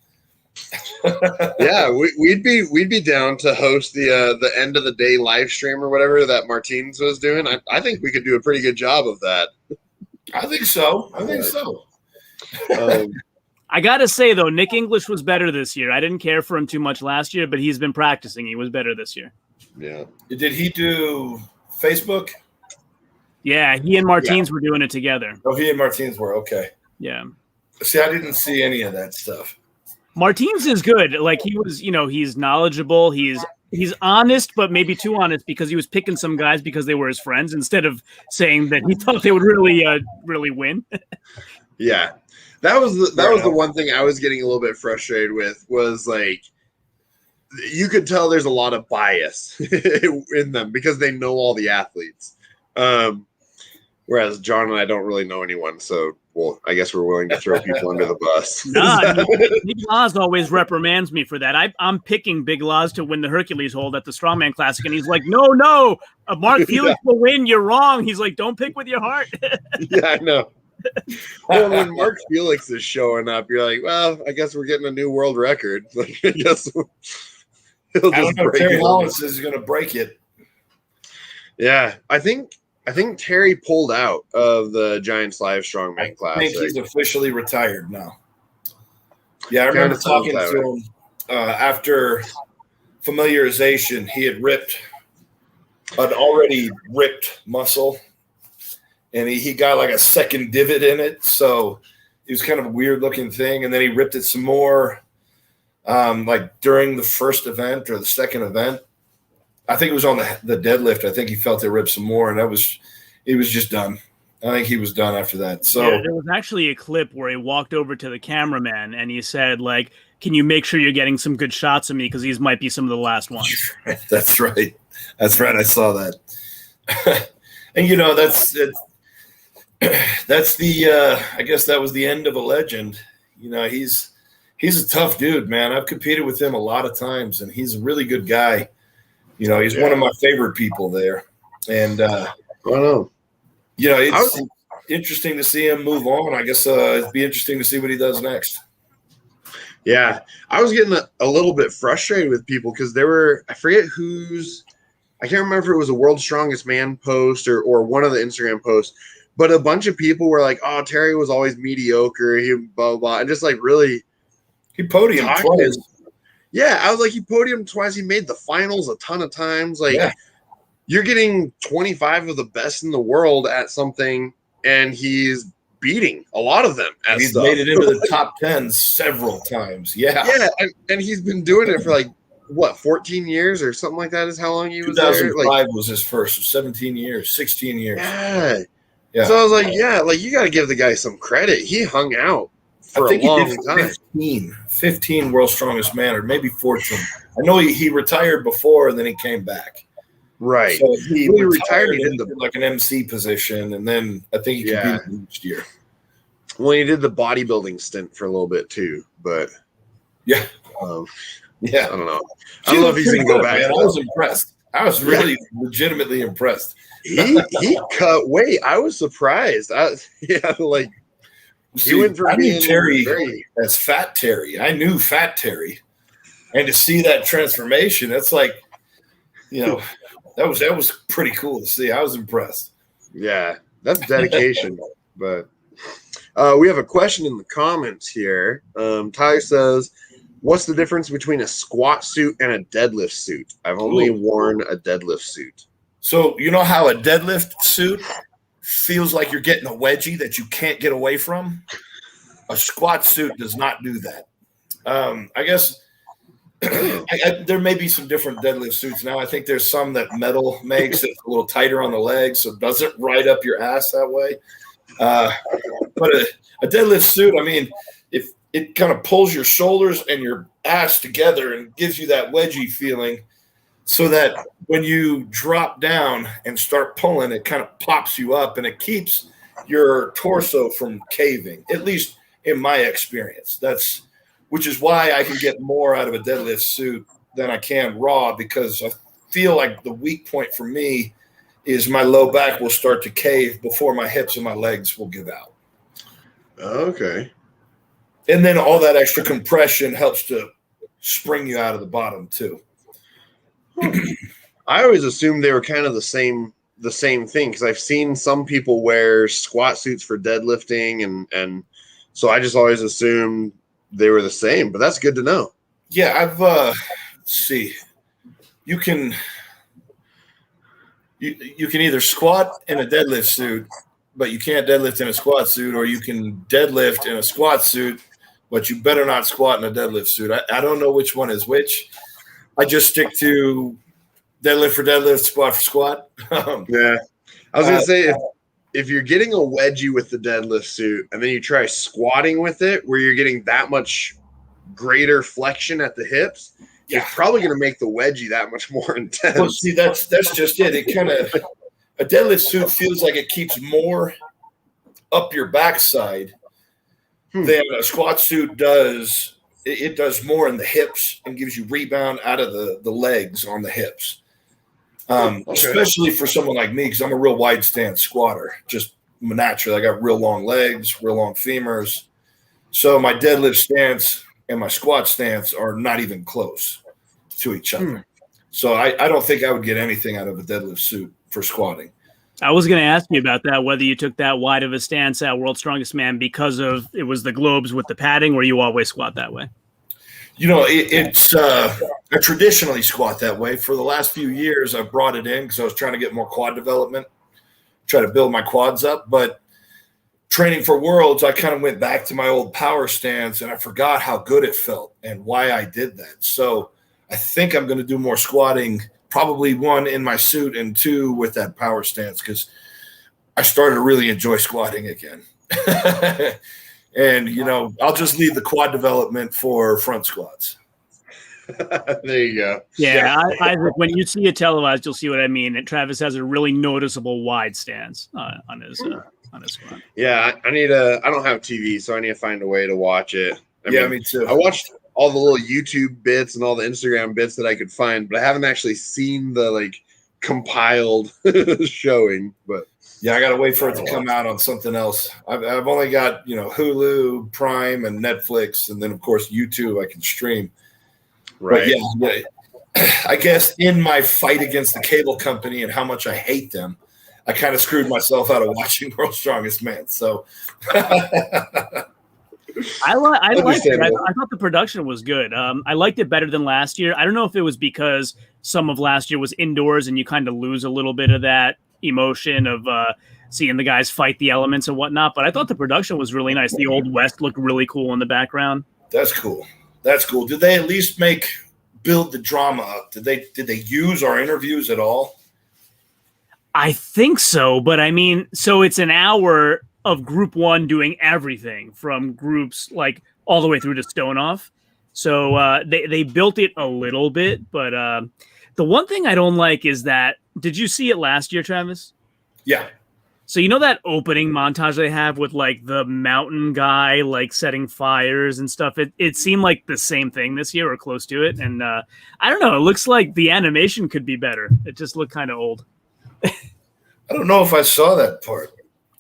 Yeah, we'd be down to host the end of the day live stream or whatever that Martins was doing. I think we could do a pretty good job of that. I think so. I gotta say though, Nick English was better this year. I didn't care for him too much last year, but he's been practicing. He was better this year. Yeah. Did he do Facebook? Yeah, he and Martins were doing it together. Oh, he and Martins were, okay. Yeah. See, I didn't see any of that stuff. Martins is good. Like he was, he's knowledgeable. He's he's honest, but maybe too honest because he was picking some guys because they were his friends instead of saying that he thought they would really win. Yeah, that was the one thing I was getting a little bit frustrated with was like you could tell there's a lot of bias in them because they know all the athletes. Whereas John and I don't really know anyone, so well, I guess we're willing to throw people under the bus. Nah, Big Laz always reprimands me for that. I'm picking Big Laz to win the Hercules hold at the Strongman Classic, and he's like, no, Mark Felix will win. You're wrong. He's like, don't pick with your heart. Yeah, I know. Well, when Mark Felix is showing up, you're like, well, I guess we're getting a new world record. Like, I guess he'll just break Terry it. Hollis is going to break it. Yeah, I think Terry pulled out of the Giants Live Strongman Classic. I think he's officially retired now. Yeah, I remember talking to him after familiarization. He had ripped an already ripped muscle, and he got like a second divot in it. So it was kind of a weird looking thing. And then he ripped it some more like during the first event or the second event. I think it was on the deadlift. I think he felt it ripped some more, and it was just done. I think he was done after that. So yeah, there was actually a clip where he walked over to the cameraman and he said, like, can you make sure you're getting some good shots of me because these might be some of the last ones. That's right. I saw that. And that's the I guess that was the end of a legend. He's a tough dude, man. I've competed with him a lot of times, and he's a really good guy. He's one of my favorite people there. And, I don't know. It's interesting to see him move on. I guess it'd be interesting to see what he does next. Yeah. I was getting a little bit frustrated with people because I forget I can't remember if it was a World's Strongest Man post or one of the Instagram posts, but a bunch of people were like, oh, Terry was always mediocre. He blah, blah, blah. And just like really. He podiumed twice. Yeah, I was like, he podiumed twice. He made the finals a ton of times. Like, you're getting 25 of the best in the world at something, and he's beating a lot of them. He's made it into the top 10 several times. Yeah. Yeah, and he's been doing it for like, 14 years or something like that is how long he was there? 2005 was his first, 17 years, 16 years. Yeah. So I was like, you got to give the guy some credit. He hung out for a long time. 15 World's Strongest Man, or maybe 14. I know he retired before and then he came back. Right. So he retired. He did like an MC position, and then I think he competed next year. Well, he did the bodybuilding stint for a little bit too, but I don't know. I don't know if he's going to go back. Man. I was impressed. I was really legitimately impressed. He cut weight. I was surprised. He went from being Terry as Fat Terry. I knew Fat Terry, and to see that transformation, that's like, that was pretty cool to see. I was impressed. Yeah, that's dedication. But we have a question in the comments here. Tyler says, "What's the difference between a squat suit and a deadlift suit? I've only worn a deadlift suit." So you know how a deadlift suit feels like you're getting a wedgie that you can't get away from? A squat suit does not do that. I guess there may be some different deadlift suits now. I think there's some that metal makes it a little tighter on the legs, so it doesn't ride up your ass that way. But a deadlift suit, I mean, if it kind of pulls your shoulders and your ass together and gives you that wedgie feeling, so that when you drop down and start pulling, it kind of pops you up and it keeps your torso from caving, at least in my experience. Which is why I can get more out of a deadlift suit than I can raw, because I feel like the weak point for me is my low back will start to cave before my hips and my legs will give out. Okay. And then all that extra compression helps to spring you out of the bottom too. I always assumed they were kind of the same thing, because I've seen some people wear squat suits for deadlifting, and so I just always assumed they were the same. But that's good to know. Yeah, I've let's see. You can either squat in a deadlift suit, but you can't deadlift in a squat suit, or you can deadlift in a squat suit, but you better not squat in a deadlift suit. I don't know which one is which. I just stick to deadlift for deadlift, squat for squat. Yeah. I was going to say, if you're getting a wedgie with the deadlift suit and then you try squatting with it where you're getting that much greater flexion at the hips, it's probably going to make the wedgie that much more intense. Well, see, that's just it. It kind of a deadlift suit feels like it keeps more up your backside than a squat suit does. It does more in the hips and gives you rebound out of the legs on the hips. Especially for someone like me, because I'm a real wide stance squatter. Just naturally, I got real long legs, real long femurs. So my deadlift stance and my squat stance are not even close to each other. So I don't think I would get anything out of a deadlift suit for squatting. I was going to ask you about that, whether you took that wide of a stance at World's Strongest Man because of it was the globes with the padding, or you always squat that way? You know, I traditionally squat that way. For the last few years, I've brought it in because I was trying to get more quad development, try to build my quads up. But training for Worlds, I kind of went back to my old power stance, and I forgot how good it felt and why I did that. So I think I'm going to do more squatting, probably 1 in my suit and 2 with that power stance, because I started to really enjoy squatting again. And, you know, I'll just leave the quad development for front squats. There you go. Yeah, Isaac, when you see it televised, you'll see what I mean. And Travis has a really noticeable wide stance on his squat. Yeah, I don't have TV, so I need to find a way to watch it. I mean, me too. I watched all the little YouTube bits and all the Instagram bits that I could find, but I haven't actually seen the compiled showing. But yeah, I got to wait for it to come out on something else. I've only got, Hulu, Prime, and Netflix, and then of course YouTube I can stream. Right. But yeah, I guess in my fight against the cable company and how much I hate them, I kind of screwed myself out of watching World's Strongest Man. So I liked it. I thought the production was good. I liked it better than last year. I don't know if it was because some of last year was indoors and you kind of lose a little bit of that emotion of seeing the guys fight the elements and whatnot, but I thought the production was really nice. The Old West looked really cool in the background. That's cool. Did they at least build the drama up? Did they use our interviews at all? I think so, but I mean, so it's an hour of group 1 doing everything from groups all the way through to Stone Off. So they built it a little bit, but the one thing I don't like is that, did you see it last year, Travis? Yeah. So you know that opening montage they have with the mountain guy setting fires and stuff? It seemed like the same thing this year or close to it. And I don't know, it looks like the animation could be better. It just looked kind of old. I don't know if I saw that part.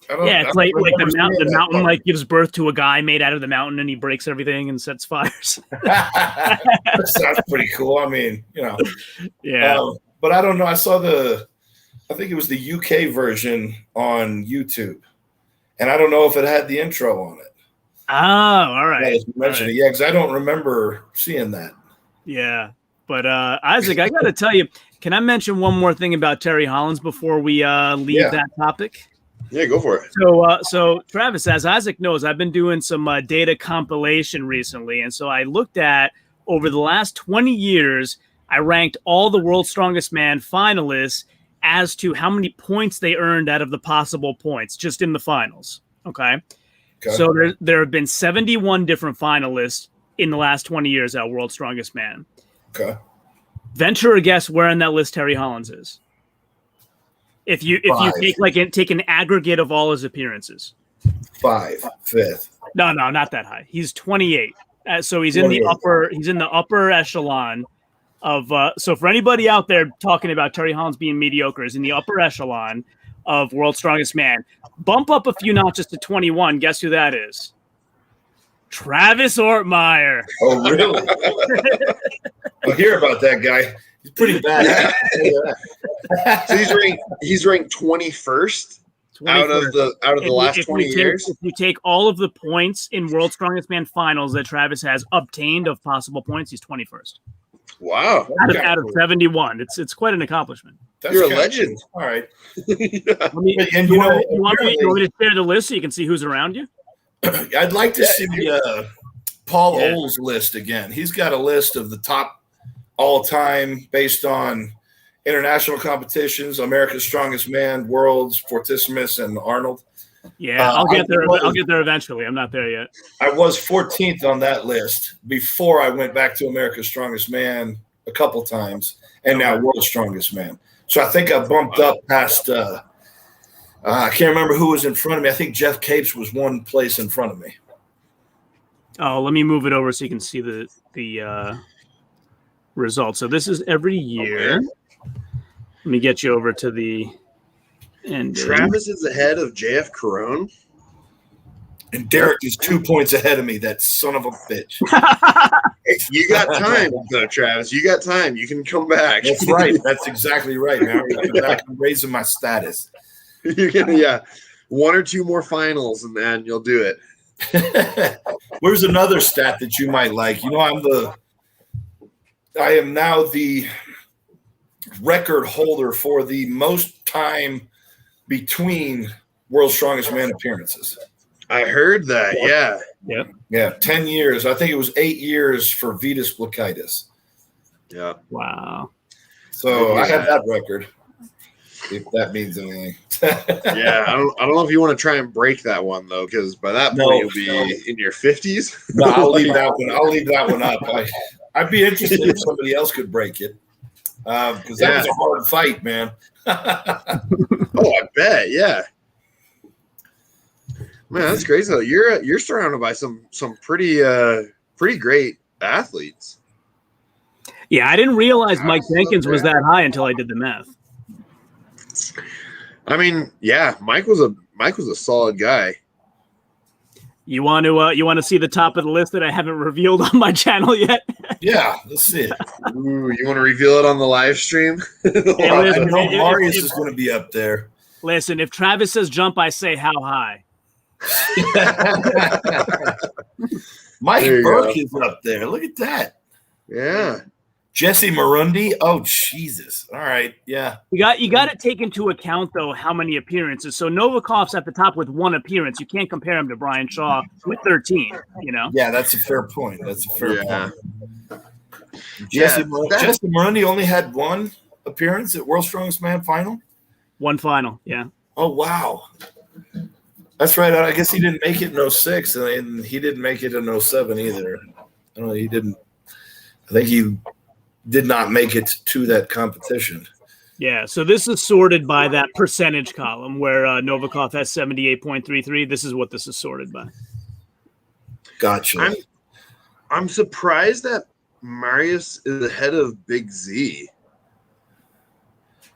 It's like the mountain gives birth to a guy made out of the mountain, and he breaks everything and sets fires. That sounds pretty cool. I mean, Yeah. But I don't know. I saw I think it was the UK version on YouTube, and I don't know if it had the intro on it. Oh, all right. You mentioned it. Yeah, because I don't remember seeing that. Yeah. But Isaac, I got to tell you, can I mention one more thing about Terry Hollins before we leave that topic? Yeah, go for it. So Travis, as Isaac knows, I've been doing some data compilation recently. And so I looked at, over the last 20 years, I ranked all the World's Strongest Man finalists as to how many points they earned out of the possible points, just in the finals. Okay. So there have been 71 different finalists in the last 20 years at World's Strongest Man. Okay. Venture a guess where on that list Terry Hollins is. If you take an aggregate of all his appearances. 5th. No, not that high. He's 28. So he's in the upper echelon of so for anybody out there talking about Terry Hollins being mediocre, is in the upper echelon of World's Strongest Man. Bump up a few notches to 21. Guess who that is? Travis Ortmayer. Oh, really? I hear about that guy. He's pretty bad. So he's ranked 21st out of the last 20 years. If you take all of the points in World's Strongest Man finals that Travis has obtained of possible points, he's 21st. Wow. Out of 71. It's quite an accomplishment. You're a legend. All right. Yeah. You want me to share the list so you can see who's around you? I'd like to see Paul Oles list again. He's got a list of the top all time based on international competitions, America's Strongest Man, Worlds, Fortissimus, and Arnold. Yeah, I'll get there. I'll get there eventually. I'm not there yet. I was 14th on that list before I went back to America's Strongest Man a couple times, and now World's Strongest Man. So I think I bumped up past. I can't remember who was in front of me. I think Jeff Capes was one place in front of me. Oh, let me move it over so you can see the results. So this is every year. Let me get you over to the end. Travis is ahead of JF Carone. And Derek is 2 points ahead of me, that son of a bitch. You got time, though, Travis. You got time. You can come back. That's right. That's exactly right. Now I'm back and raising my status. You're gonna, one or two more finals, and then you'll do it. Where's another stat that you might like? You know, I am now the record holder for the most time between World's Strongest Man appearances. I heard that. Yeah. Yep. Yeah, 10 years. I think it was 8 years for Vitas Blakaitis. Yeah. Wow. So I have that record, if that means anything. Yeah, I don't know if you want to try and break that one though, because by that point you'll be in your 50s. No, I'll leave that one. I'll leave that one up. I'd be interested if somebody else could break it, because that was a hard fight, man. Oh, I bet. Yeah. Man, that's crazy though. You're surrounded by some pretty great athletes. Yeah, I didn't realize Mike Jenkins was that high until I did the math. I mean, yeah, Mike was a solid guy. You want to see the top of the list that I haven't revealed on my channel yet? Yeah, let's see it. Ooh, you want to reveal it on the live stream? Hey, I listen, know Marius is going to be up there. Listen, if Travis says jump, I say how high. Mike Burke is up there. Look at that. Yeah. Jesse Marundi. Oh, Jesus. All right. Yeah. You got to take into account though how many appearances. So Novikov's at the top with 1 appearance. You can't compare him to Brian Shaw with 13. You know. Yeah, that's a fair point. That's a fair point. Jesse Marundi only had 1 appearance at World's Strongest Man final. 1 final. Yeah. Oh wow. That's right. I guess he didn't make it in 06, and he didn't make it in 07 either. I don't know. He didn't. I think he did not make it to that competition. Yeah. So this is sorted by that percentage column where Novikov has 78.33. This is what this is sorted by. Gotcha. I'm surprised that Marius is ahead of Big Z.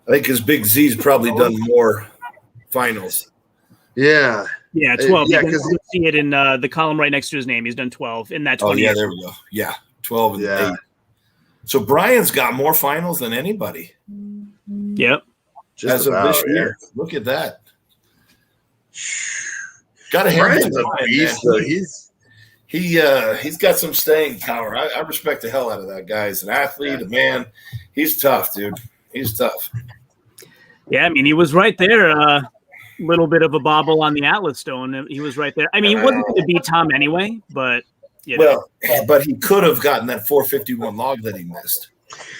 I think because Big Z's probably done more finals. Yeah. Yeah, 12. Yeah, because you see it in the column right next to his name. He's done 12 in that 20. Oh, yeah, there we go. Yeah, 12 and 8. So Brian's got more finals than anybody. Yep. As of this year. Look at that. Got to hand it to Brian, man. He's got some staying power. I respect the hell out of that guy. He's an athlete, a man. He's tough, dude. He's tough. Yeah, I mean, he was right there. Little bit of a bobble on the Atlas Stone. He was right there. I mean, he wasn't going to beat Tom anyway, but but he could have gotten that 451 log that he missed.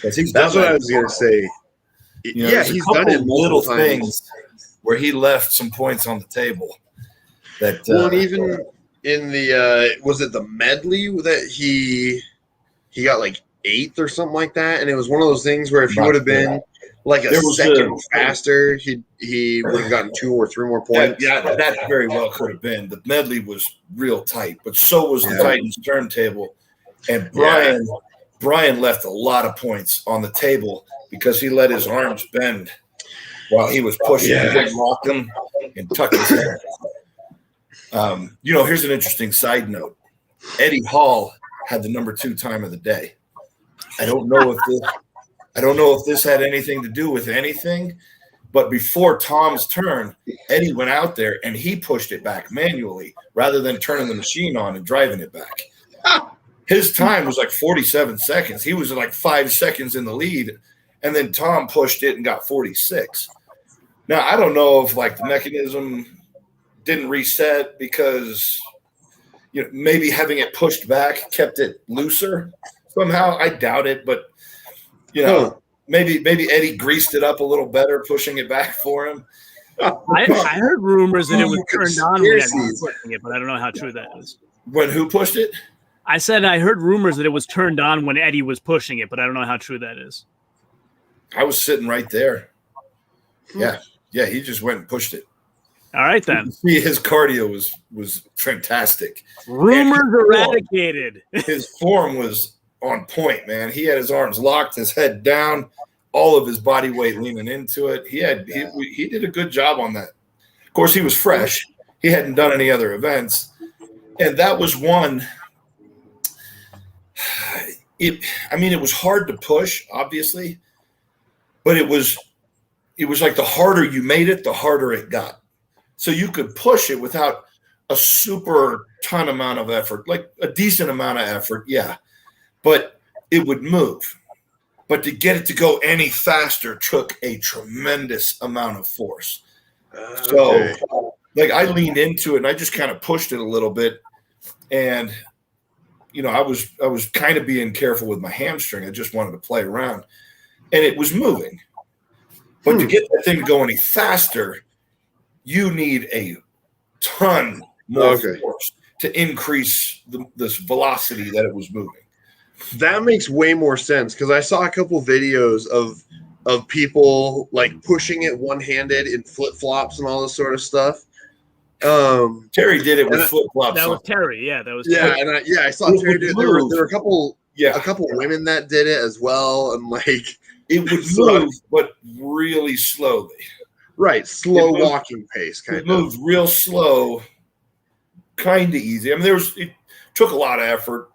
That's what I was going to say. He's done it multiple things where he left some points on the table. That and even in the was it the medley that he got like 8th or something like that, and it was one of those things where if he would have been like a second faster, he would have gotten 2 or 3 more points. Yeah, that very well could have been. The medley was real tight, but so was the Titans turntable. And Brian left a lot of points on the table because he let his arms bend while he was pushing and locked them and tucked his head. Here's an interesting side note. Eddie Hall had the number 2 time of the day. I don't know if this had anything to do with anything, but before Tom's turn, Eddie went out there and he pushed it back manually rather than turning the machine on and driving it back. His time was like 47 seconds. He was like 5 seconds in the lead, and then Tom pushed it and got 46. Now, I don't know if like the mechanism didn't reset because maybe having it pushed back kept it looser somehow. I doubt it, but You know, maybe Eddie greased it up a little better, pushing it back for him. I heard rumors that it was turned on when Eddie was pushing it, but I don't know how true that is. When who pushed it? I said I heard rumors that it was turned on when Eddie was pushing it, but I don't know how true that is. I was sitting right there. Yeah, he just went and pushed it. All right, then. His cardio was fantastic. Rumors eradicated. His form was on point, man. He had his arms locked, his head down, all of his body weight leaning into it. He did a good job on that. Of course, he was fresh. He hadn't done any other events. And that was one. It was hard to push, obviously, but it was like the harder you made it, the harder it got. So you could push it without a super ton amount of effort, like a decent amount of effort, yeah, but it would move. But to get it to go any faster took a tremendous amount of force. So, like, I leaned into it and I just kind of pushed it a little bit, and I was kind of being careful with my hamstring. I just wanted to play around, and it was moving. But to get that thing to go any faster, you need a ton more force to increase this velocity that it was moving. That makes way more sense, because I saw a couple videos of people like pushing it one-handed in flip-flops and all this sort of stuff. Terry did it with flip-flops. That was Terry. Yeah, that was Terry. Yeah, I saw Terry do it. There were a couple women that did it as well, and like it would move, but really slowly. Right, slow walking pace, kind of. It moved real slow, kind of easy. I mean, it took a lot of effort.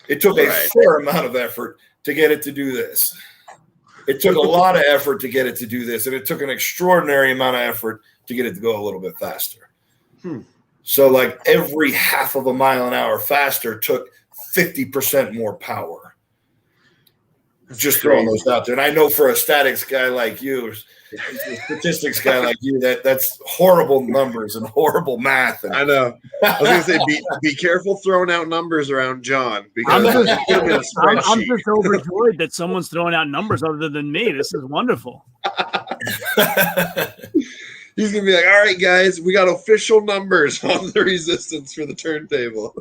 It took a fair amount of effort to get it to do this. It took a lot of effort to get it to do this, and it took an extraordinary amount of effort to get it to go a little bit faster. So, like, every half of a mile an hour faster took 50% more power. Just throwing those out there. And I know for a statics guy like you, a statistics guy like you, that's horrible numbers and horrible math. And, I know. I was going to say, be careful throwing out numbers around John, because I'm just overjoyed that someone's throwing out numbers other than me. This is wonderful. He's going to be like, all right, guys, we got official numbers on the resistance for the turntable.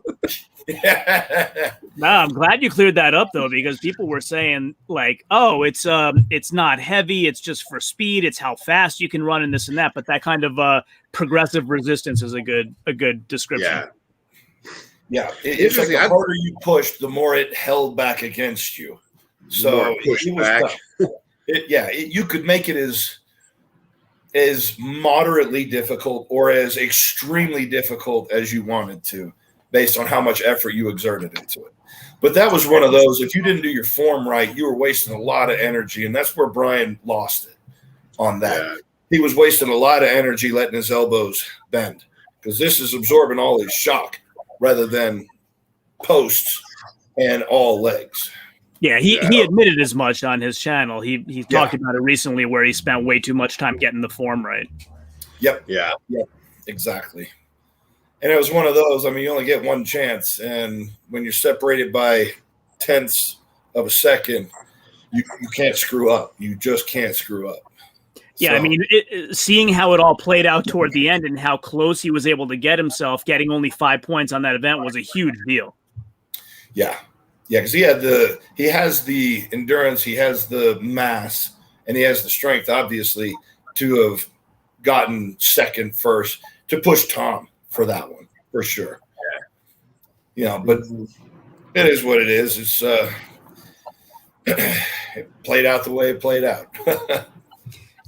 No, I'm glad you cleared that up, though, because people were saying, like, oh, it's not heavy, it's just for speed, it's how fast you can run and this and that. But that kind of progressive resistance is a good description. Yeah. It's like the harder you pushed, the more it held back against you. So you could make it as moderately difficult or as extremely difficult as you wanted to, based on how much effort you exerted into it. But that was one of those, if you didn't do your form right, you were wasting a lot of energy, and that's where Brian lost it on that. Yeah. He was wasting a lot of energy letting his elbows bend, because this is absorbing all his shock rather than posts and all legs. Yeah, he admitted as much on his channel. He talked about it recently, where he spent way too much time getting the form right. Yep. Yeah, exactly. And it was one of those, I mean, you only get one chance, and when you're separated by tenths of a second, you can't screw up. You just can't screw up. Yeah, so, I mean, seeing how it all played out toward the end and how close he was able to get himself, getting only 5 points on that event was a huge deal. Yeah. Yeah, because he has the endurance, he has the mass, and he has the strength, obviously, to have gotten second first, to push Tom for that one, for sure. Yeah. But it is what it is. It's it played out the way it played out.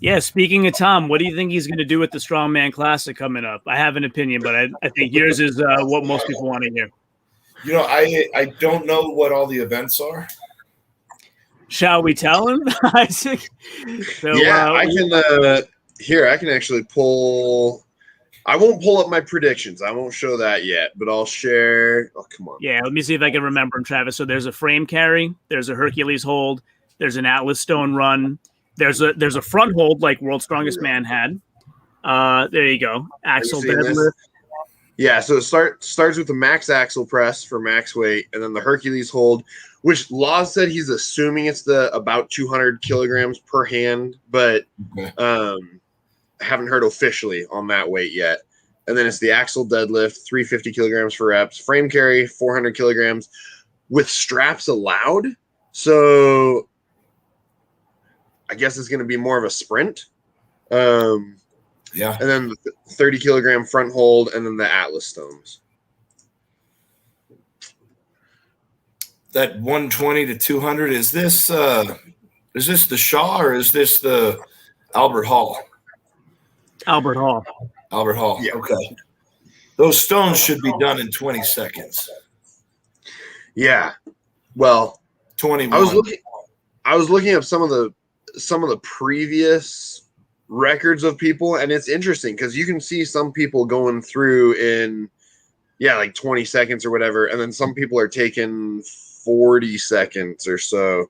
Yeah, speaking of Tom, what do you think he's going to do with the Strongman Classic coming up? I have an opinion, but I think yours is what most people want to hear. You know, I don't know what all the events are. Shall we tell him, Isaac? So, I can. Here, I can actually pull. I won't pull up my predictions. I won't show that yet, but I'll share. Oh, come on. Yeah, let me see if I can remember them, Travis. So there's a frame carry, there's a Hercules hold, there's an Atlas Stone run, there's a front hold like World's Strongest Man had. There you go. Axle deadlift. Yeah, so it starts with the max axle press for max weight, and then the Hercules hold, which Laws said he's assuming it's the about 200 kilograms per hand, but haven't heard officially on that weight yet. And then it's the axle deadlift, 350 kilograms for reps, frame carry, 400 kilograms with straps allowed. So I guess it's going to be more of a sprint. Yeah. And then the 30 kilogram front hold, and then the Atlas stones. That 120 to 200, is this the Shaw or is this the Albert Hall? Albert Hall. Albert Hall. Yeah. Okay. Those stones should be done in 20 seconds. Yeah. Well, 21. I was looking up some of the previous records of people, and it's interesting because you can see some people going through in like 20 seconds or whatever, and then some people are taking 40 seconds or so.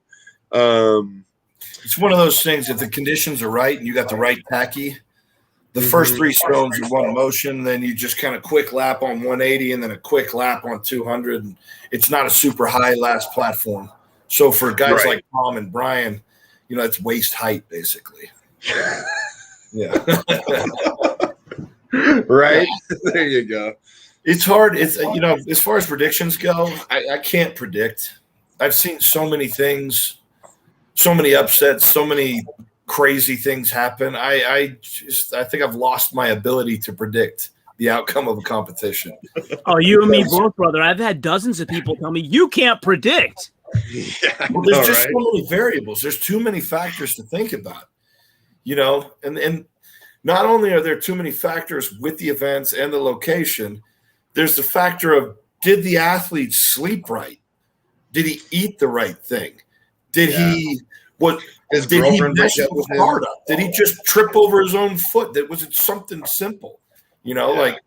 It's one of those things, if the conditions are right and you got the right tacky, the first 3 stones are one motion, then you just kind of quick lap on 180 and then a quick lap on 200. And it's not a super high last platform. So for guys like Tom and Brian, it's waist height basically. Yeah. Right. There you go. It's hard. It's, as far as predictions go, I can't predict. I've seen so many things, so many upsets, so many crazy things happen. I think I've lost my ability to predict the outcome of a competition. Oh, you and me both, brother. I've had dozens of people tell me you can't predict. Yeah, well, there's just so many variables. There's too many factors to think about, and not only are there too many factors with the events and the location, there's the factor of, did the athlete sleep right? Did he eat the right thing? Did he his did girlfriend he mess his heart up? Did he just trip over his own foot? Was it something simple? Like,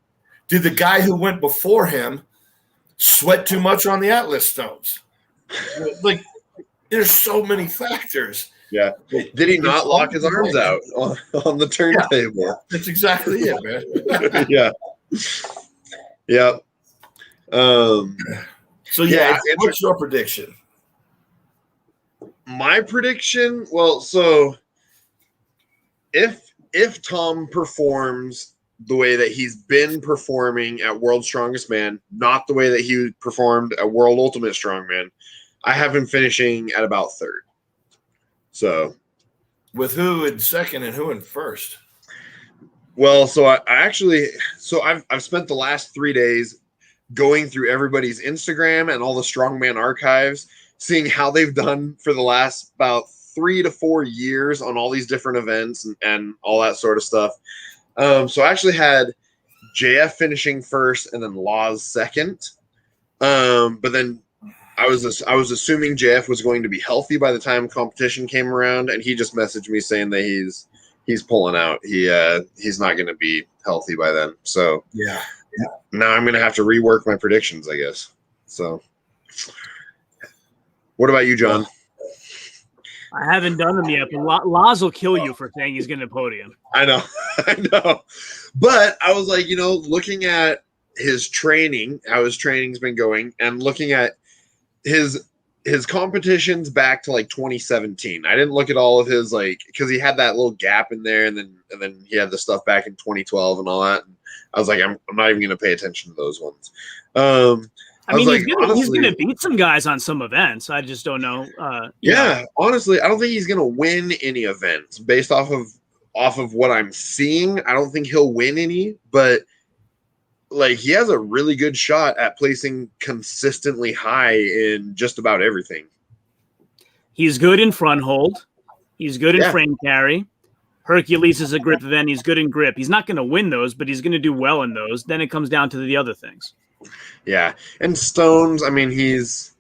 did the guy who went before him sweat too much on the Atlas stones? Like, there's so many factors. Yeah. Did he not lock his arms out on the turntable? Yeah, that's exactly it, man. Yeah. Yeah. So what's your prediction? My prediction, well, so if Tom performs the way that he's been performing at World's Strongest Man, not the way that he performed at World Ultimate Strongman, I have him finishing at about third. So, with who in second and who in first? Well, so I've spent the last 3 days going through everybody's Instagram and all the Strongman archives, seeing how they've done for the last about 3 to 4 years on all these different events and all that sort of stuff. So I actually had JF finishing first and then Laws second. But then I was assuming JF was going to be healthy by the time competition came around, and he just messaged me saying that he's pulling out. He's not going to be healthy by then. So yeah. Now I'm going to have to rework my predictions, I guess. So what about you, John? I haven't done them yet, but Laz will kill you for saying he's going to podium. I know. But I was like, looking at his training, how his training's been going, and looking at his competitions back to like 2017. I didn't look at all of his, because he had that little gap in there, and then he had the stuff back in 2012 and all that. And I was like, I'm not even going to pay attention to those ones. I mean, he's going to beat some guys on some events. I just don't know. Honestly, I don't think he's going to win any events based off of what I'm seeing. I don't think he'll win any, but he has a really good shot at placing consistently high in just about everything. He's good in front hold. He's good in frame carry. Hercules is a grip event. He's good in grip. He's not going to win those, but he's going to do well in those. Then it comes down to the other things. Yeah. And Stones, I mean, he's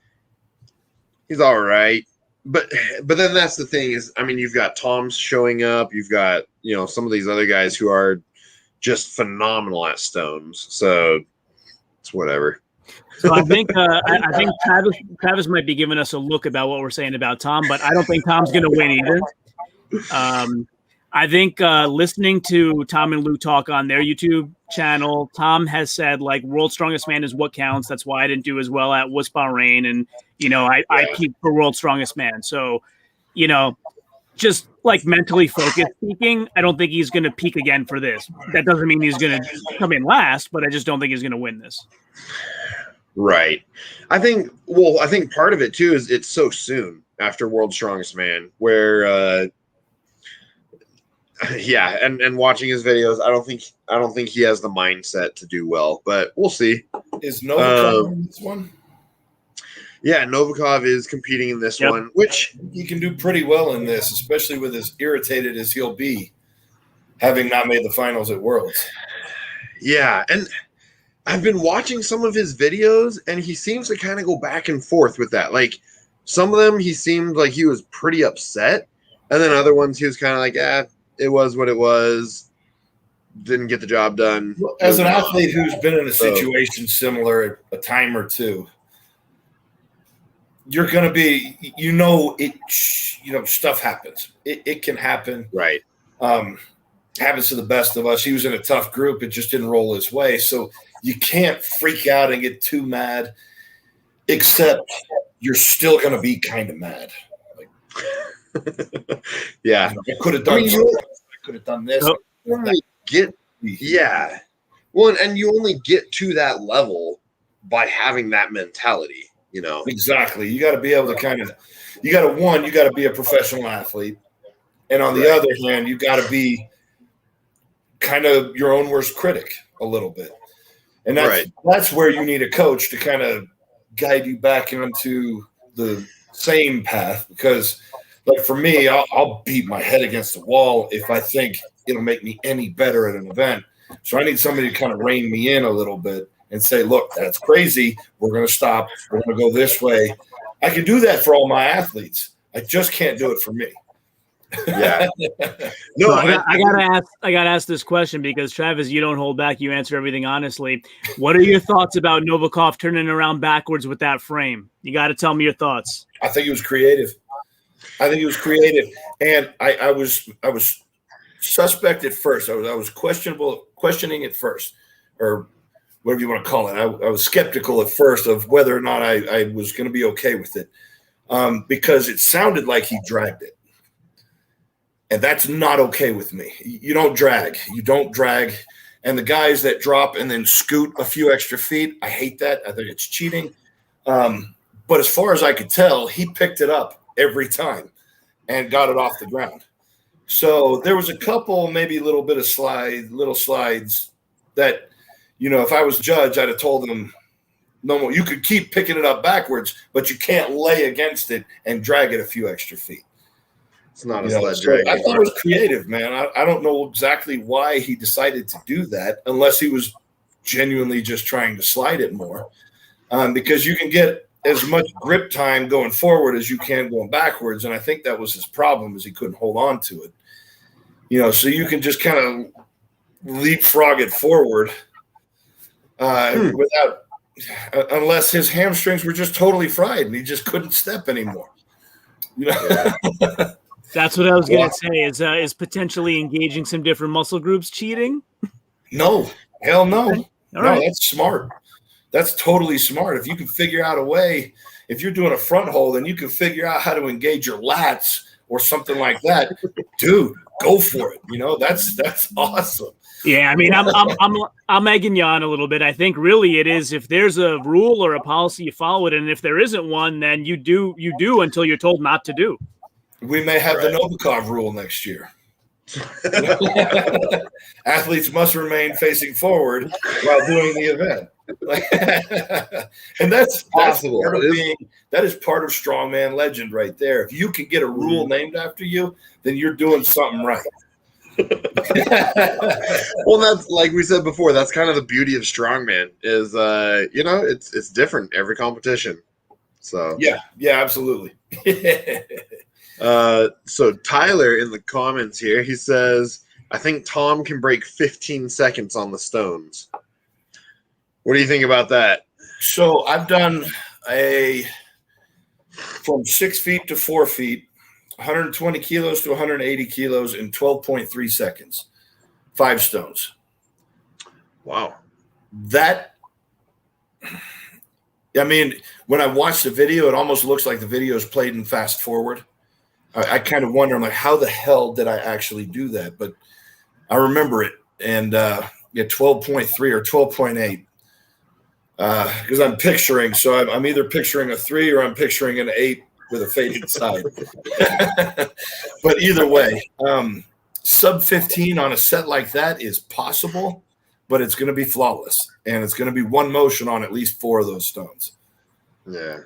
all right. But then that's the thing is, I mean, you've got Tom's showing up. You've got, some of these other guys who are just phenomenal at stones. So it's whatever. So I think Travis might be giving us a look about what we're saying about Tom, but I don't think Tom's going to win either. I think listening to Tom and Lou talk on their YouTube channel, Tom has said like World's Strongest Man is what counts. That's why I didn't do as well at Wuss Bahrain. And, I peaked for World's Strongest Man. So, just like mentally focused speaking, I don't think he's going to peak again for this. That doesn't mean he's going to come in last, but I just don't think he's going to win this. Right. I think part of it too is it's so soon after World's Strongest Man where, and watching his videos, I don't think he has the mindset to do well, but we'll see. Is Novikov in this one? Yeah, Novikov is competing in this one, which he can do pretty well in this, especially with as irritated as he'll be having not made the finals at Worlds. Yeah, and I've been watching some of his videos, and he seems to kind of go back and forth with that. Like, some of them, he seemed like he was pretty upset, and then other ones, he was kind of like, it was what it was. Didn't get the job done. Well, as an athlete who's been in a situation similar a time or two, you're going to be, stuff happens. It can happen. Right. Happens to the best of us. He was in a tough group. It just didn't roll his way. So you can't freak out and get too mad, except you're still going to be kind of mad. Like, yeah. I could have done something. I could have done this. Well, and you only get to that level by having that mentality. Exactly. You got to be able to you got to be a professional athlete. And on the other hand, you got to be kind of your own worst critic a little bit. And that's where you need a coach to kind of guide you back into the same path. Because like for me, I'll beat my head against the wall if I think it'll make me any better at an event. So I need somebody to kind of rein me in a little bit and say, look, that's crazy. We're going to stop. We're going to go this way. I can do that for all my athletes. I just can't do it for me. Yeah. No, I gotta ask this question because Travis, you don't hold back. You answer everything honestly. What are your thoughts about Novikov turning around backwards with that frame? You got to tell me your thoughts. I think he was creative. And I was suspect at first. I was questioning it first, or whatever you want to call it. I was skeptical at first of whether or not I was going to be okay with it, because it sounded like he dragged it. And that's not okay with me. You don't drag. And the guys that drop and then scoot a few extra feet, I hate that. I think it's cheating. But as far as I could tell, he picked it up every time and got it off the ground. So there was a couple, maybe little slides that, if I was judge, I'd have told them, no more. You could keep picking it up backwards, but you can't lay against it and drag it a few extra feet. It's not a sled drag. I thought it was creative, man. I don't know exactly why he decided to do that, unless he was genuinely just trying to slide it more, because you can get as much grip time going forward as you can going backwards, and I think that was his problem, is he couldn't hold on to it. So you can just kind of leapfrog it forward without, unless his hamstrings were just totally fried and he just couldn't step anymore. That's what I was going to say. Is potentially engaging some different muscle groups cheating? No, hell no. Okay. All right. That's smart. That's totally smart. If you can figure out a way, if you're doing a front hold and you can figure out how to engage your lats or something like that, dude, go for it. That's awesome. Yeah, I mean, I'm egging you on a little bit. I think really it is, if there's a rule or a policy, you follow it, and if there isn't one, then you do until you're told not to do. We may have the Novikov rule next year. Athletes must remain facing forward while doing the event. And that's possible. That is part of Strongman legend right there. If you can get a rule named after you, then you're doing something right. Well, that's like we said before. That's kind of the beauty of Strongman is, it's different every competition. So yeah, absolutely. So Tyler in the comments here, he says, I think Tom can break 15 seconds on the stones. What do you think about that? So I've done from 6 feet to 4 feet. 120 kilos to 180 kilos in 12.3 seconds. 5 stones. Wow. That, I mean, when I watch the video, it almost looks like the video is played in fast forward. I kind of wonder, I'm like, how the hell did I actually do that? But I remember it. And 12.3 or 12.8. Because I'm picturing, so I'm either picturing a 3 or I'm picturing an 8 with a faded side. But either way, sub 15 on a set like that is possible, but it's going to be flawless. And it's going to be one motion on at least 4 of those stones. Yeah.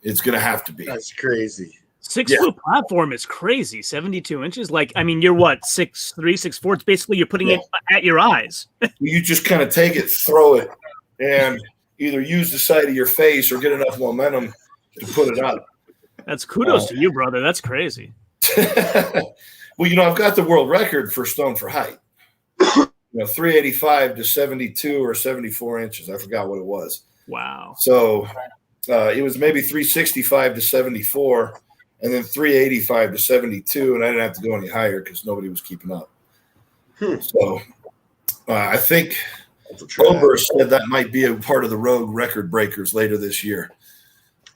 It's going to have to be. That's crazy. 6-foot platform is crazy. 72 inches. Like, I mean, you're what, 6'3", 6'4"? It's basically you're putting it at your eyes. You just kind of take it, throw it, and either use the side of your face or get enough momentum to put it up. That's kudos to you, brother. That's crazy. Well, I've got the world record for stone for height. 385 to 72 or 74 inches. I forgot what it was. Wow. So it was maybe 365 to 74. And then 385 to 72, and I didn't have to go any higher because nobody was keeping up. So I think Ober said that might be a part of the road record breakers later this year.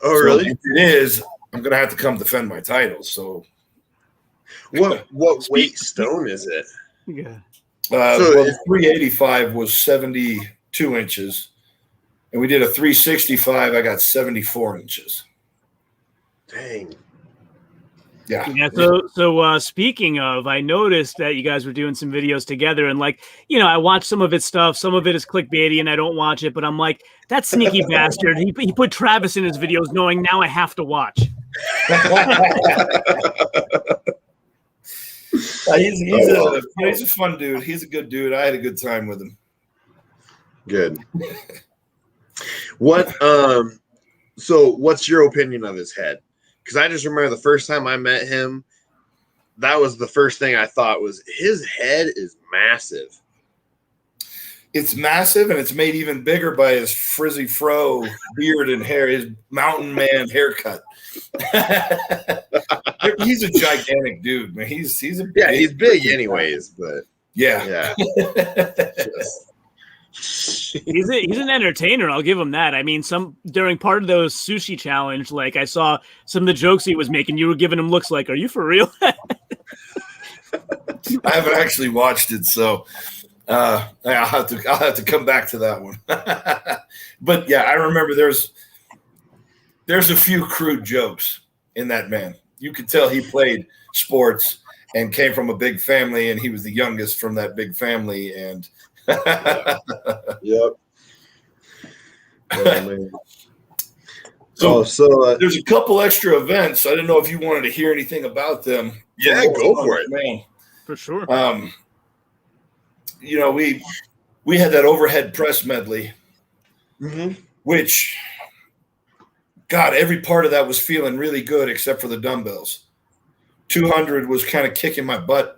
Oh, really? If it is, I'm going to have to come defend my title. So what weight stone is it? Yeah. Well, 385 was 72 inches, and we did a 365. I got 74 inches. Dang. Yeah. So speaking of, I noticed that you guys were doing some videos together, and I watched some of his stuff. Some of it is clickbaity, and I don't watch it. But I'm like, that sneaky bastard. He put Travis in his videos, knowing now I have to watch. He's a fun dude. He's a good dude. I had a good time with him. Good. What? So, what's your opinion of his head? Because I just remember the first time I met him, that was the first thing I thought was his head is massive. It's massive, and it's made even bigger by his frizzy fro, beard, and hair, his mountain man haircut. He's a gigantic dude, man. He's big anyways, but yeah. He's an entertainer. I'll give him that. I mean, during part of those sushi challenge, like I saw some of the jokes he was making. You were giving him looks like, "Are you for real?" I haven't actually watched it, so I'll have to come back to that one. But yeah, I remember there's a few crude jokes in that man. You could tell he played sports and came from a big family, and he was the youngest from that big family, and. Yep. Oh, man. So there's a couple extra events. I didn't know if you wanted to hear anything about them. Yeah, go for it, man. For sure. We had that overhead press medley, which, God, every part of that was feeling really good except for the dumbbells. 200 was kind of kicking my butt.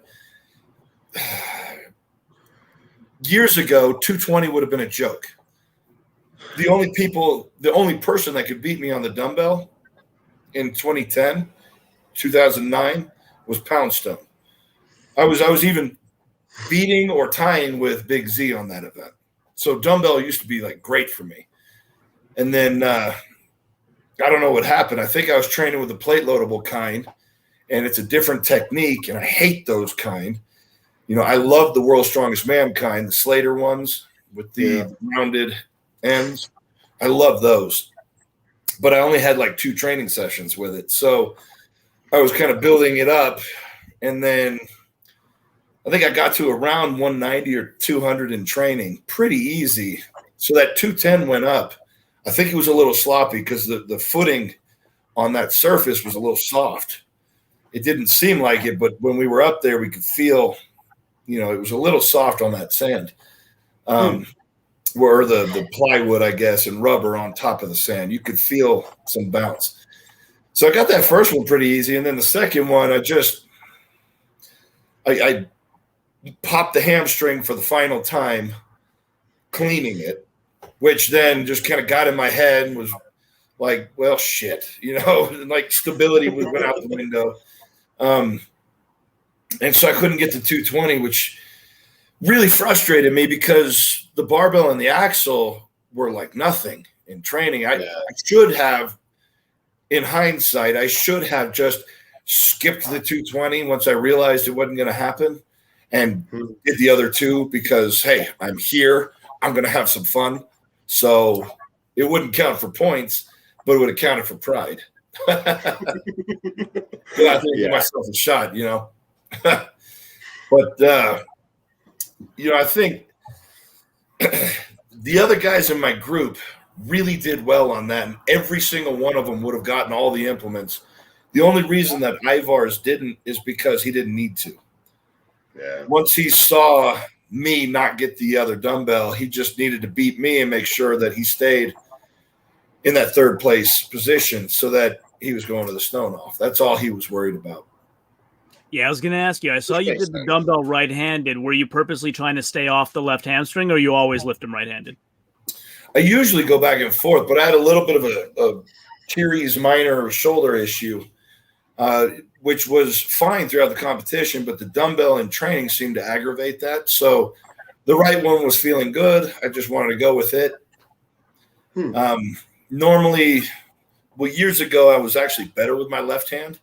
Years ago, 220 would have been a joke. The only person that could beat me on the dumbbell in 2010, 2009 was Poundstone. I was even beating or tying with Big Z on that event. So dumbbell used to be like great for me. And then I don't know what happened. I think I was training with the plate loadable kind, and it's a different technique, and I hate those kind. I love the World's Strongest Man kind, the Slater ones with the rounded ends. I love those. But I only had like 2 training sessions with it. So I was kind of building it up. And then I think I got to around 190 or 200 in training, pretty easy. So that 210 went up. I think it was a little sloppy because the footing on that surface was a little soft. It didn't seem like it, but when we were up there, we could feel – it was a little soft on that sand, where the plywood, I guess, and rubber on top of the sand. You could feel some bounce. So I got that first one pretty easy, and then the second one, I popped the hamstring for the final time, cleaning it, which then just kind of got in my head and was like, well, shit, like stability went out the window. And so I couldn't get to 220, which really frustrated me because the barbell and the axle were like nothing in training. I should have, in hindsight, I should have just skipped the 220 once I realized it wasn't going to happen and did the other two because, hey, I'm here. I'm going to have some fun. So it wouldn't count for points, but it would have counted for pride. I think give myself a shot, you know. But, you know, I think the other guys in my group really did well on that, and every single one of them would have gotten all the implements. The only reason that Ivar's didn't is because he didn't need to. Yeah. Once he saw me not get the other dumbbell, he just needed to beat me and make sure that he stayed in that third place position so that he was going to the stone off. That's all he was worried about. Yeah, I was going to ask you. I saw you did the dumbbell right-handed. Were you purposely trying to stay off the left hamstring, or you always lift them right-handed? I usually go back and forth, but I had a little bit of a teres minor shoulder issue, which was fine throughout the competition, but the dumbbell in training seemed to aggravate that. So the right one was feeling good. I just wanted to go with it. Normally, well, years ago, I was actually better with my left hand,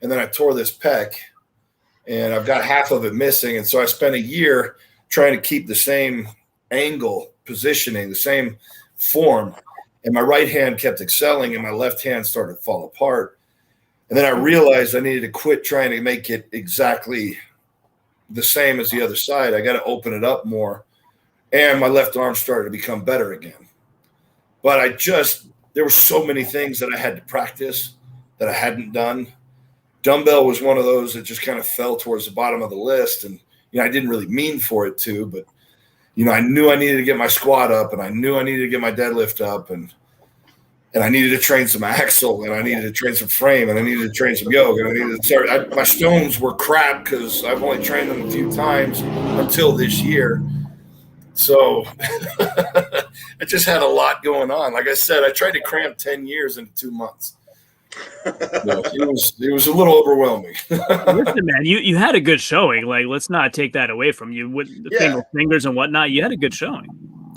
and then I tore this pec, and I've got half of it missing. And so I spent a year trying to keep the same angle positioning, the same form, and my right hand kept excelling and my left hand started to fall apart. And then I realized I needed to quit trying to make it exactly the same as the other side. I got to open it up more, and my left arm started to become better again. But there were so many things that I had to practice that I hadn't done. Dumbbell was one of those that just kind of fell towards the bottom of the list, and I didn't really mean for it to, but I knew I needed to get my squat up, and I knew I needed to get my deadlift up, and I needed to train some axle, and I needed to train some frame, and I needed to train some yoga, and I needed to start. My stones were crap because I've only trained them a few times until this year. So I just had a lot going on. Like I said, I tried to cram 10 years into 2 months. It was a little overwhelming. Listen, man, you had a good showing. Like, let's not take that away from you with the single fingers and whatnot. You had a good showing.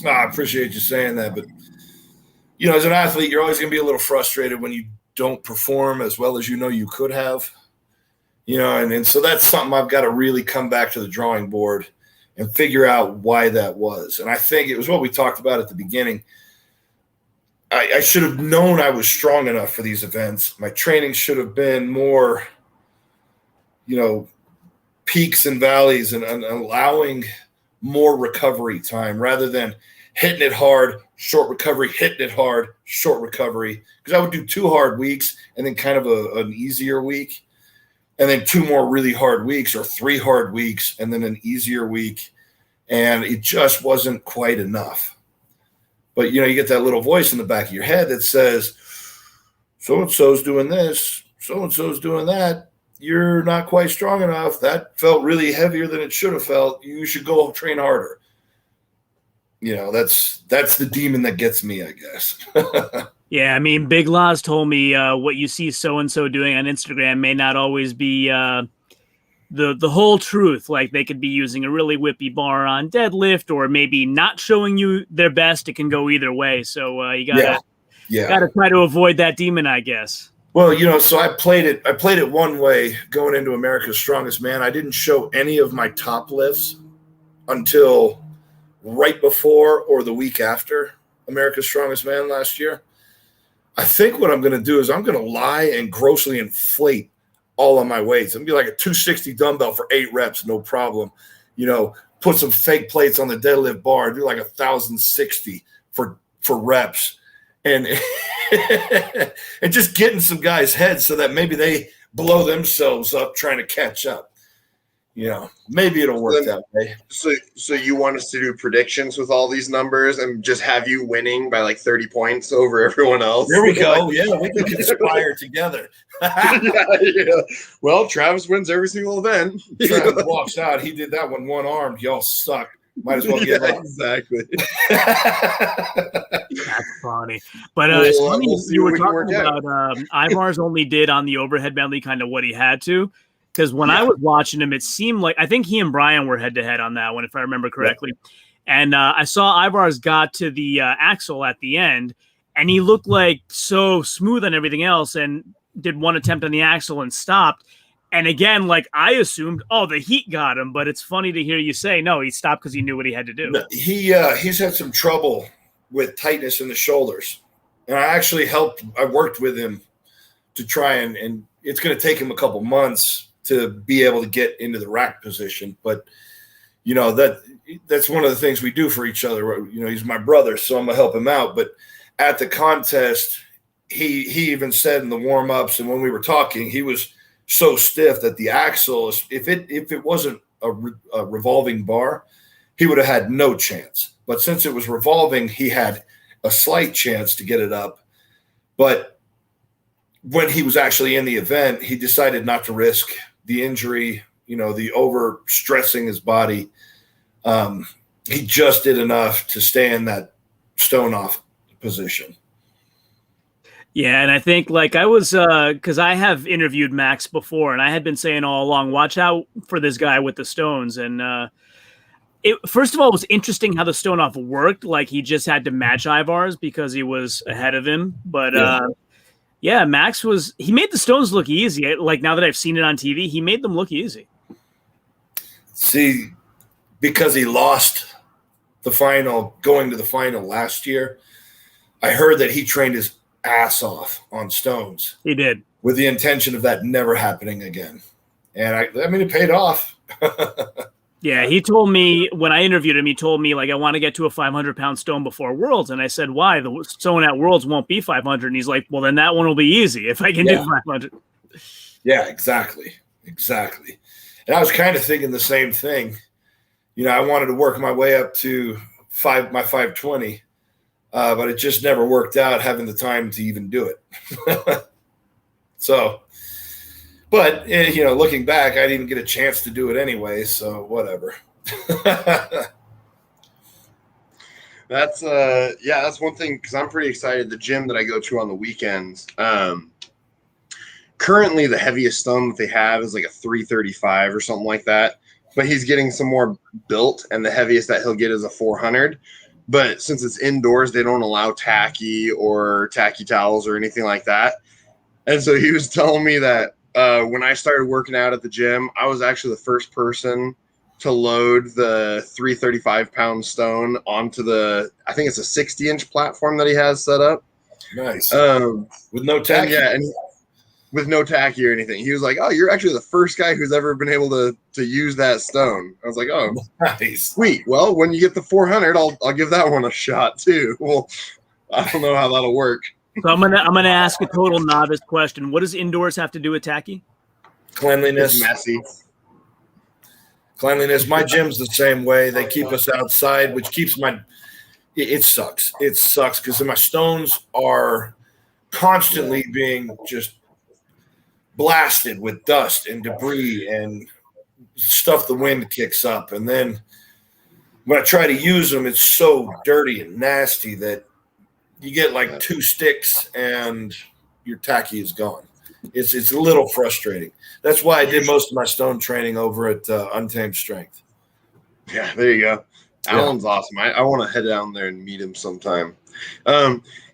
I appreciate you saying that, but as an athlete, you're always going to be a little frustrated when you don't perform as well as you could have. And so that's something I've got to really come back to the drawing board and figure out why that was. And I think it was what we talked about at the beginning. I should have known I was strong enough for these events. My training should have been more, peaks and valleys and allowing more recovery time rather than hitting it hard, short recovery, hitting it hard, short recovery. Because I would do 2 hard weeks and then kind of an easier week, and then 2 more really hard weeks or 3 hard weeks and then an easier week. And it just wasn't quite enough. But, you get that little voice in the back of your head that says, so-and-so's doing this, so-and-so's doing that. You're not quite strong enough. That felt really heavier than it should have felt. You should go train harder. That's the demon that gets me, I guess. Yeah, I mean, Big Loz told me what you see so-and-so doing on Instagram may not always be the whole truth. Like, they could be using a really whippy bar on deadlift or maybe not showing you their best. It can go either way. So you gotta try to avoid that demon, I guess. Well, so I played it one way going into America's Strongest Man. I didn't show any of my top lifts until right before or the week after America's Strongest Man last year. I think what I'm going to do is I'm going to lie and grossly inflate all of my weights. I'm going to be like a 260 dumbbell for 8 reps, no problem. Put some fake plates on the deadlift bar, do like 1,060 for reps. And and just getting some guys' heads so that maybe they blow themselves up trying to catch up. Maybe it'll work that way. So you want us to do predictions with all these numbers and just have you winning by like 30 points over everyone else? There we go. Yeah, we can conspire together. Yeah. Well, Travis wins every single event. Travis walks out. He did that one one-armed. Y'all suck. Might as well give up. Exactly. That's funny. But you were talking about Ivar's only did on the overhead belly kind of what he had to. Because when I was watching him, it seemed like I think he and Brian were head to head on that one, if I remember correctly. Yeah. And I saw Ivar's got to the axle at the end, and he looked like so smooth on everything else, and did one attempt on the axle and stopped. And again, like I assumed, the heat got him. But it's funny to hear you say, no, he stopped because he knew what he had to do. He's had some trouble with tightness in the shoulders, and I worked with him to try and it's going to take him a couple months to be able to get into the rack position. But, that's one of the things we do for each other. He's my brother, so I'm going to help him out. But at the contest, he even said in the warm-ups and when we were talking, he was so stiff that the axle, if it wasn't a revolving bar, he would have had no chance. But since it was revolving, he had a slight chance to get it up. But when he was actually in the event, he decided not to risk the injury, the over stressing his body. He just did enough to stay in that stone off position. Yeah, and I think like I was because I have interviewed Max before, and I had been saying all along, watch out for this guy with the stones. And first of all, it was interesting how the stone off worked. Like he just had to match Ivar's because he was ahead of him. But yeah, Max he made the stones look easy. Like now that I've seen it on TV, he made them look easy. See, because he lost going to the final last year, I heard that he trained his ass off on stones. He did. With the intention of that never happening again. And it paid off. Yeah, he told me when I interviewed him, he told me, like, I want to get to a 500-pound stone before Worlds. And I said, why? The stone at Worlds won't be 500. And he's like, well, then that one will be easy if I can do 500. Yeah, exactly. And I was kind of thinking the same thing. I wanted to work my way up to my 520, but it just never worked out having the time to even do it. So, but, looking back, I didn't even get a chance to do it anyway, so whatever. That's one thing, because I'm pretty excited. The gym that I go to on the weekends, currently the heaviest stone that they have is like a 335 or something like that, but he's getting some more built, and the heaviest that he'll get is a 400. But since it's indoors, they don't allow tacky or tacky towels or anything like that. And so he was telling me that when I started working out at the gym, I was actually the first person to load the 335-pound stone onto I think it's a 60-inch platform that he has set up. Nice. With no tacky. And with no tacky or anything. He was like, oh, you're actually the first guy who's ever been able to use that stone. I was like, oh, nice. Sweet. Well, when you get the 400, I'll give that one a shot too. Well, I don't know how that'll work. So I'm gonna ask a total novice question. What does indoors have to do with tacky? Cleanliness. It's messy. Cleanliness. My gym's the same way. They keep us outside, which keeps it sucks. It sucks because my stones are constantly being just blasted with dust and debris and stuff the wind kicks up. And then when I try to use them, it's so dirty and nasty that you get like 2 sticks and your tacky is gone. It's a little frustrating. That's why I did most of my stone training over at Untamed Strength. Yeah, there you go. Alan's awesome. I want to head down there and meet him sometime.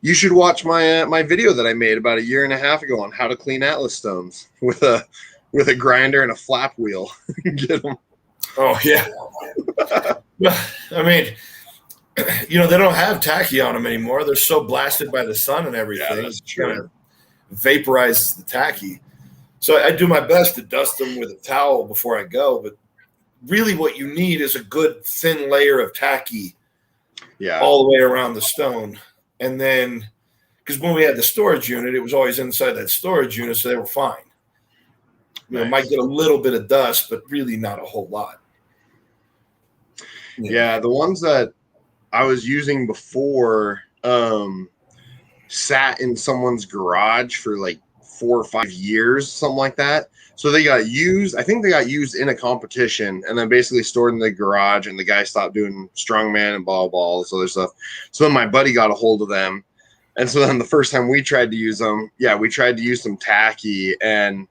You should watch my video that I made about 1.5 years ago on how to clean Atlas stones with a grinder and a flap wheel. Get them. Oh yeah. I mean, they don't have tacky on them anymore. They're so blasted by the sun and everything. Yeah, that's true. It kind of vaporizes the tacky. So I do my best to dust them with a towel before I go. But really what you need is a good thin layer of tacky all the way around the stone. And then, because when we had the storage unit, it was always inside that storage unit, so they were fine. Nice. Might get a little bit of dust, but really not a whole lot. Yeah, the ones that I was using before sat in someone's garage for like 4 or 5 years, something like that. So they got used. I think they got used in a competition and then basically stored in the garage, and the guy stopped doing strongman and blah, blah, all this other stuff. So then my buddy got a hold of them. And so then the first time we tried to use them, we tried to use some tacky, and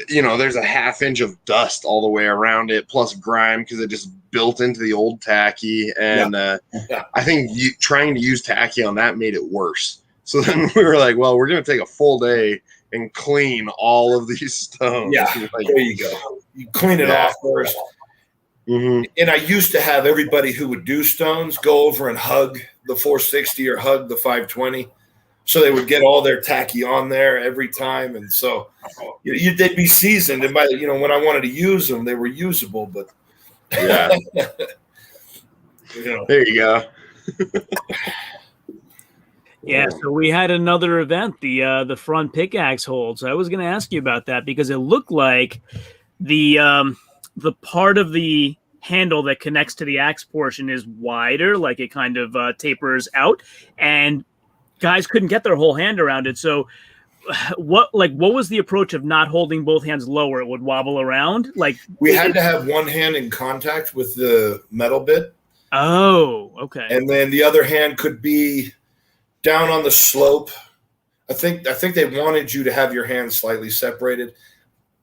there's a half inch of dust all the way around it, plus grime because it just built into the old tacky. And I think trying to use tacky on that made it worse. So then we were like, well, we're going to take a full day and clean all of these stones. Yeah, like, there you go. You clean it off first. Mm-hmm. And I used to have everybody who would do stones go over and hug the 460 or hug the 520. So they would get all their tacky on there every time. And so they'd be seasoned. And when I wanted to use them, they were usable. But yeah, there you go. Yeah, so we had another event, the front pickaxe hold. So I was going to ask you about that because it looked like the part of the handle that connects to the axe portion is wider, like it kind of tapers out, and guys couldn't get their whole hand around it. So what was the approach of not holding both hands lower? It would wobble around. Like we had to have one hand in contact with the metal bit. Oh, okay. And then the other hand could be down on the slope. I think they wanted you to have your hands slightly separated.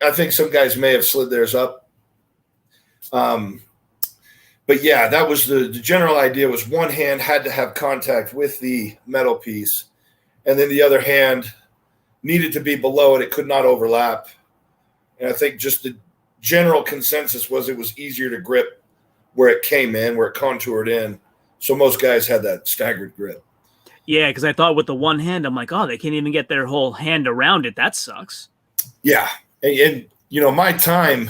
I think some guys may have slid theirs up. But yeah, that was the general idea was one hand had to have contact with the metal piece, and then the other hand needed to be below it. It could not overlap. And I think just the general consensus was it was easier to grip where it came in, where it contoured in. So most guys had that staggered grip. Yeah, because I thought with the one hand, I'm like, oh, they can't even get their whole hand around it. That sucks. Yeah. And my time,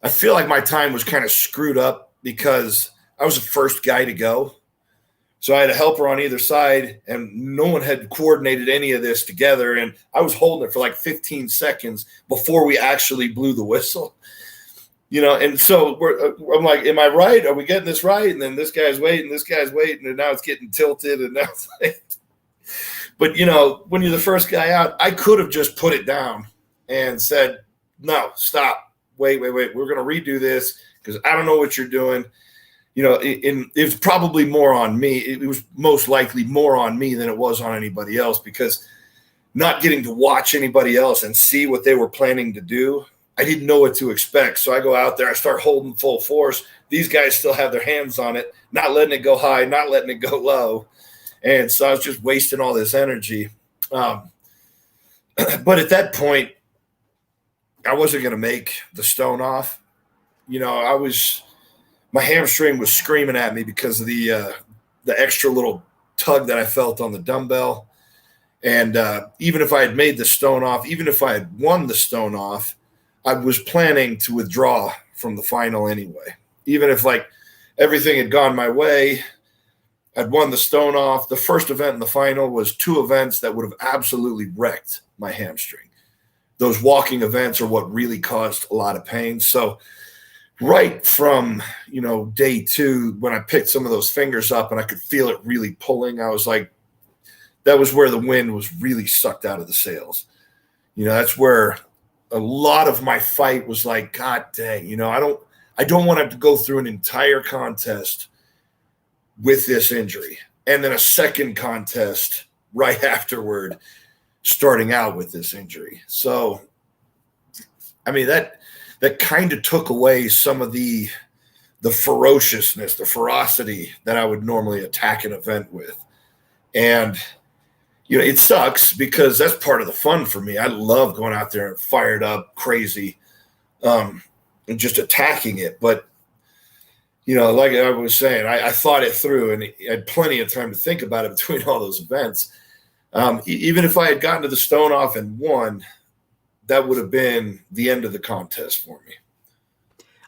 I feel like my time was kind of screwed up because I was the first guy to go. So I had a helper on either side, and no one had coordinated any of this together. And I was holding it for like 15 seconds before we actually blew the whistle. And so I'm like, am I right? Are we getting this right? And then this guy's waiting, and now it's getting tilted. And now it's like, but when you're the first guy out, I could have just put it down and said, no, stop, wait. We're going to redo this because I don't know what you're doing. It was probably more on me. It was most likely more on me than it was on anybody else because not getting to watch anybody else and see what they were planning to do, I didn't know what to expect. So I go out there, I start holding full force. These guys still have their hands on it, not letting it go high, not letting it go low. And so I was just wasting all this energy. But at that point, I wasn't going to make the stone off. My hamstring was screaming at me because of the extra little tug that I felt on the dumbbell. And even if I had made the stone off, even if I had won the stone off, I was planning to withdraw from the final anyway. Even if everything had gone my way, I'd won the stone off. The first event in the final was two events that would have absolutely wrecked my hamstring. Those walking events are what really caused a lot of pain. So right from, day two, when I picked some of those fingers up and I could feel it really pulling, I was like, that was where the wind was really sucked out of the sails. That's where a lot of my fight was like, God dang, I don't want to have to go through an entire contest with this injury. And then a second contest right afterward, starting out with this injury. So, that kind of took away some of the ferociousness, the ferocity that I would normally attack an event with. And, it sucks because that's part of the fun for me. I love going out there and fired up, crazy, and just attacking it. But, like I was saying, I thought it through and I had plenty of time to think about it between all those events. Even if I had gotten to the stone off and won, that would have been the end of the contest for me.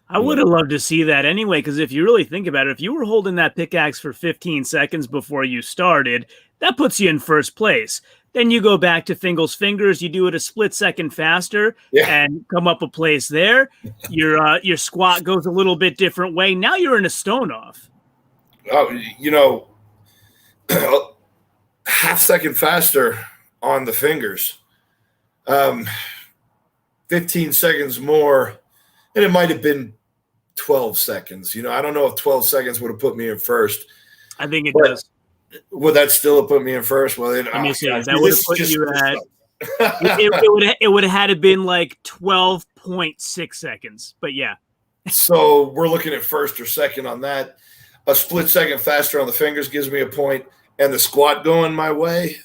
I would have loved to see that anyway, because if you really think about it, if you were holding that pickaxe for 15 seconds before you started, that puts you in first place. Then you go back to Fingal's fingers, you do it a split second faster and come up a place there. Your squat goes a little bit different way. Now you're in a stone off. Oh, half second faster on the fingers. 15 seconds more, and it might have been 12 seconds. I don't know if 12 seconds would have put me in first. I think it does. Would that still have put me in first? Well, then, let me see. That would have put you at It would have had to been like 12.6 seconds. But yeah. So we're looking at first or second on that. A split second faster on the fingers gives me a point, and the squat going my way,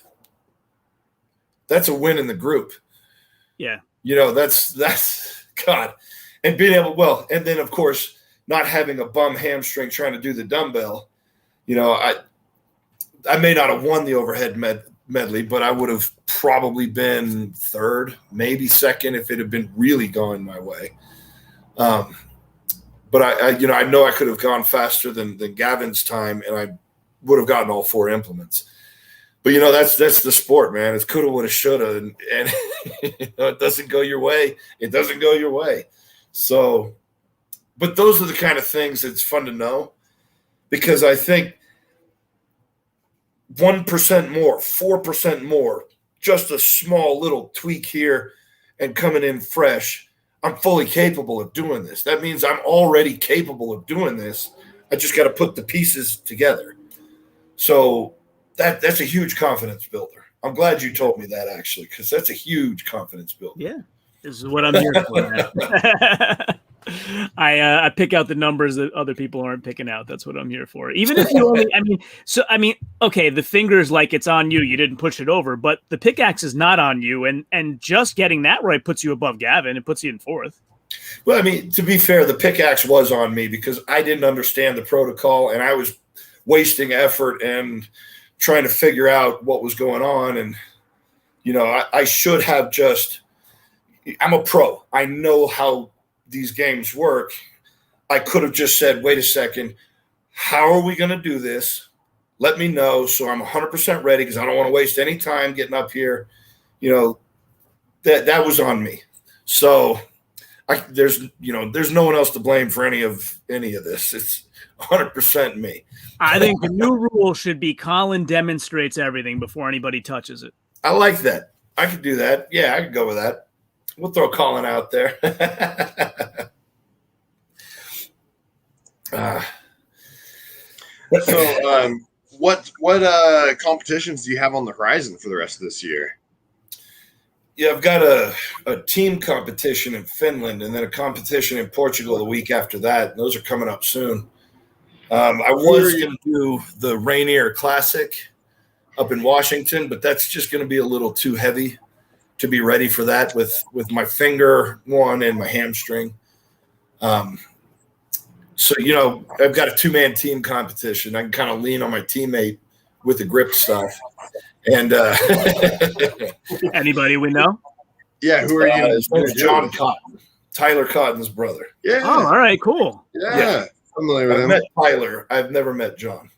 that's a win in the group. Yeah. That's God. And being able, and then of course, not having a bum hamstring trying to do the dumbbell, I may not have won the overhead medley, but I would have probably been third, maybe second if it had been really going my way. But I know I could have gone faster than Gavin's time, and I would have gotten all 4 implements. But that's the sport, man. It's coulda, woulda, shoulda, and it doesn't go your way. It doesn't go your way. So, but those are the kind of things that's fun to know, because I think 1% more, 4% more, just a small little tweak here, and coming in fresh, I'm fully capable of doing this. That means I'm already capable of doing this. I just got to put the pieces together. So that's a huge confidence builder. I'm glad you told me that, actually, because that's a huge confidence builder. Yeah, this is what I'm here for. I pick out the numbers that other people aren't picking out. That's what I'm here for. Even if you only, okay, the fingers, like, it's on you. You didn't push it over, but the pickaxe is not on you, and just getting that right puts you above Gavin. It puts you in 4th. Well, to be fair, the pickaxe was on me because I didn't understand the protocol, and I was wasting effort and trying to figure out what was going on. And I should have just. I'm a pro. I know how these games work. I could have just said, wait a second, how are we going to do this? Let me know so I'm 100% ready, because I don't want to waste any time getting up here. That was on me. So there's no one else to blame for any of this. It's 100% me. I think the new rule should be Colin demonstrates everything before anybody touches it. I like that. I could do that. Yeah, I could go with that. We'll throw Colin out there. So, what competitions do you have on the horizon for the rest of this year? Yeah, I've got a team competition in Finland, and then a competition in Portugal the week after that. Those are coming up soon. I was going to do the Rainier Classic up in Washington, but that's just going to be a little too heavy to be ready for that with my finger one and my hamstring. So, I've got a 2-man team competition. I can kind of lean on my teammate with the grip stuff. And anybody we know? Yeah, who are you? His name's John Cotton, Tyler Cotton's brother. Yeah. Oh, all right, cool. Yeah. Familiar with I've him. met Tyler. I've never met John.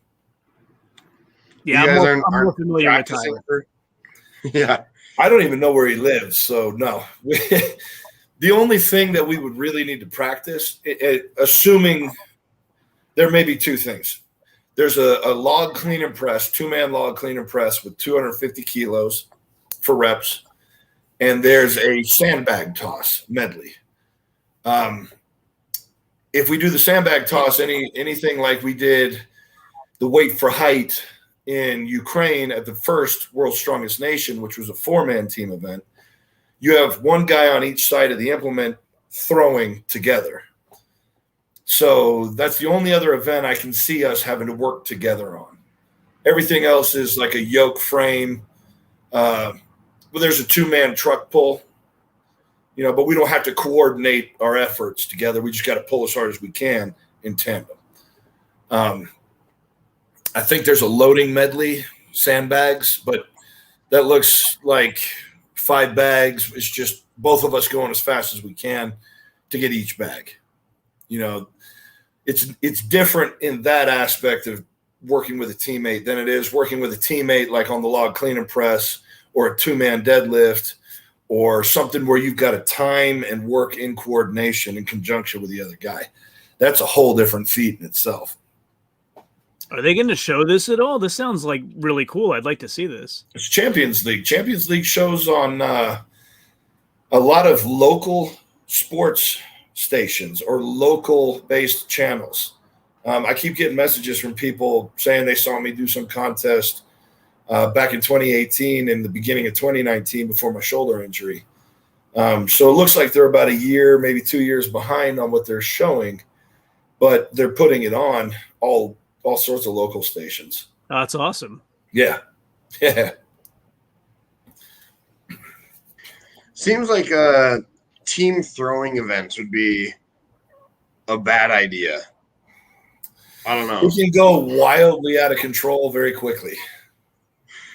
Yeah, I'm more familiar with Tyler. Yeah. I don't even know where he lives, so no. The only thing that we would really need to practice, assuming there may be 2 things. There's a log clean and press, 2-man log clean and press with 250 kilos for reps, and there's a sandbag toss medley. If we do the sandbag toss, anything like we did the weight for height in Ukraine at the first World's Strongest Nation, which was a 4-man team event, you have one guy on each side of the implement throwing together. So that's the only other event I can see us having to work together on. Everything else is like a yoke frame. Well, there's a 2-man truck pull, but we don't have to coordinate our efforts together. We just got to pull as hard as we can in tandem. I think there's a loading medley, sandbags, but that looks like 5 bags. It's just both of us going as fast as we can to get each bag. It's different in that aspect of working with a teammate than it is working with a teammate like on the log clean and press or a 2-man deadlift or something where you've got to time and work in coordination in conjunction with the other guy. That's a whole different feat in itself. Are they going to show this at all? This sounds like really cool. I'd like to see this. It's Champions League. Champions League shows on a lot of local sports stations or local-based channels. I keep getting messages from people saying they saw me do some contest back in 2018 and the beginning of 2019 before my shoulder injury. So it looks like they're about a year, maybe 2 years behind on what they're showing, but they're putting it on all sorts of local stations. Oh, that's awesome. Yeah. Yeah. Seems like team throwing events would be a bad idea. I don't know. It can go wildly out of control very quickly.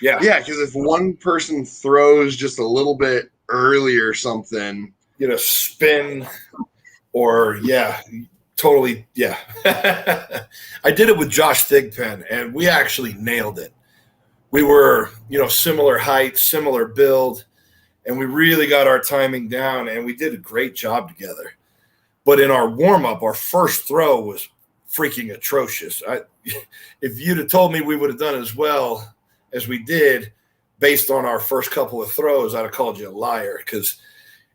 Yeah. Yeah, because if one person throws just a little bit early or something, Get a spin or, yeah, totally. Yeah. I did it with Josh Thigpen, and we actually nailed it. We were, similar height, similar build, and we really got our timing down, and we did a great job together. But in our warm-up, our first throw was freaking atrocious. If you'd have told me we would have done as well as we did based on our first couple of throws, I'd have called you a liar, because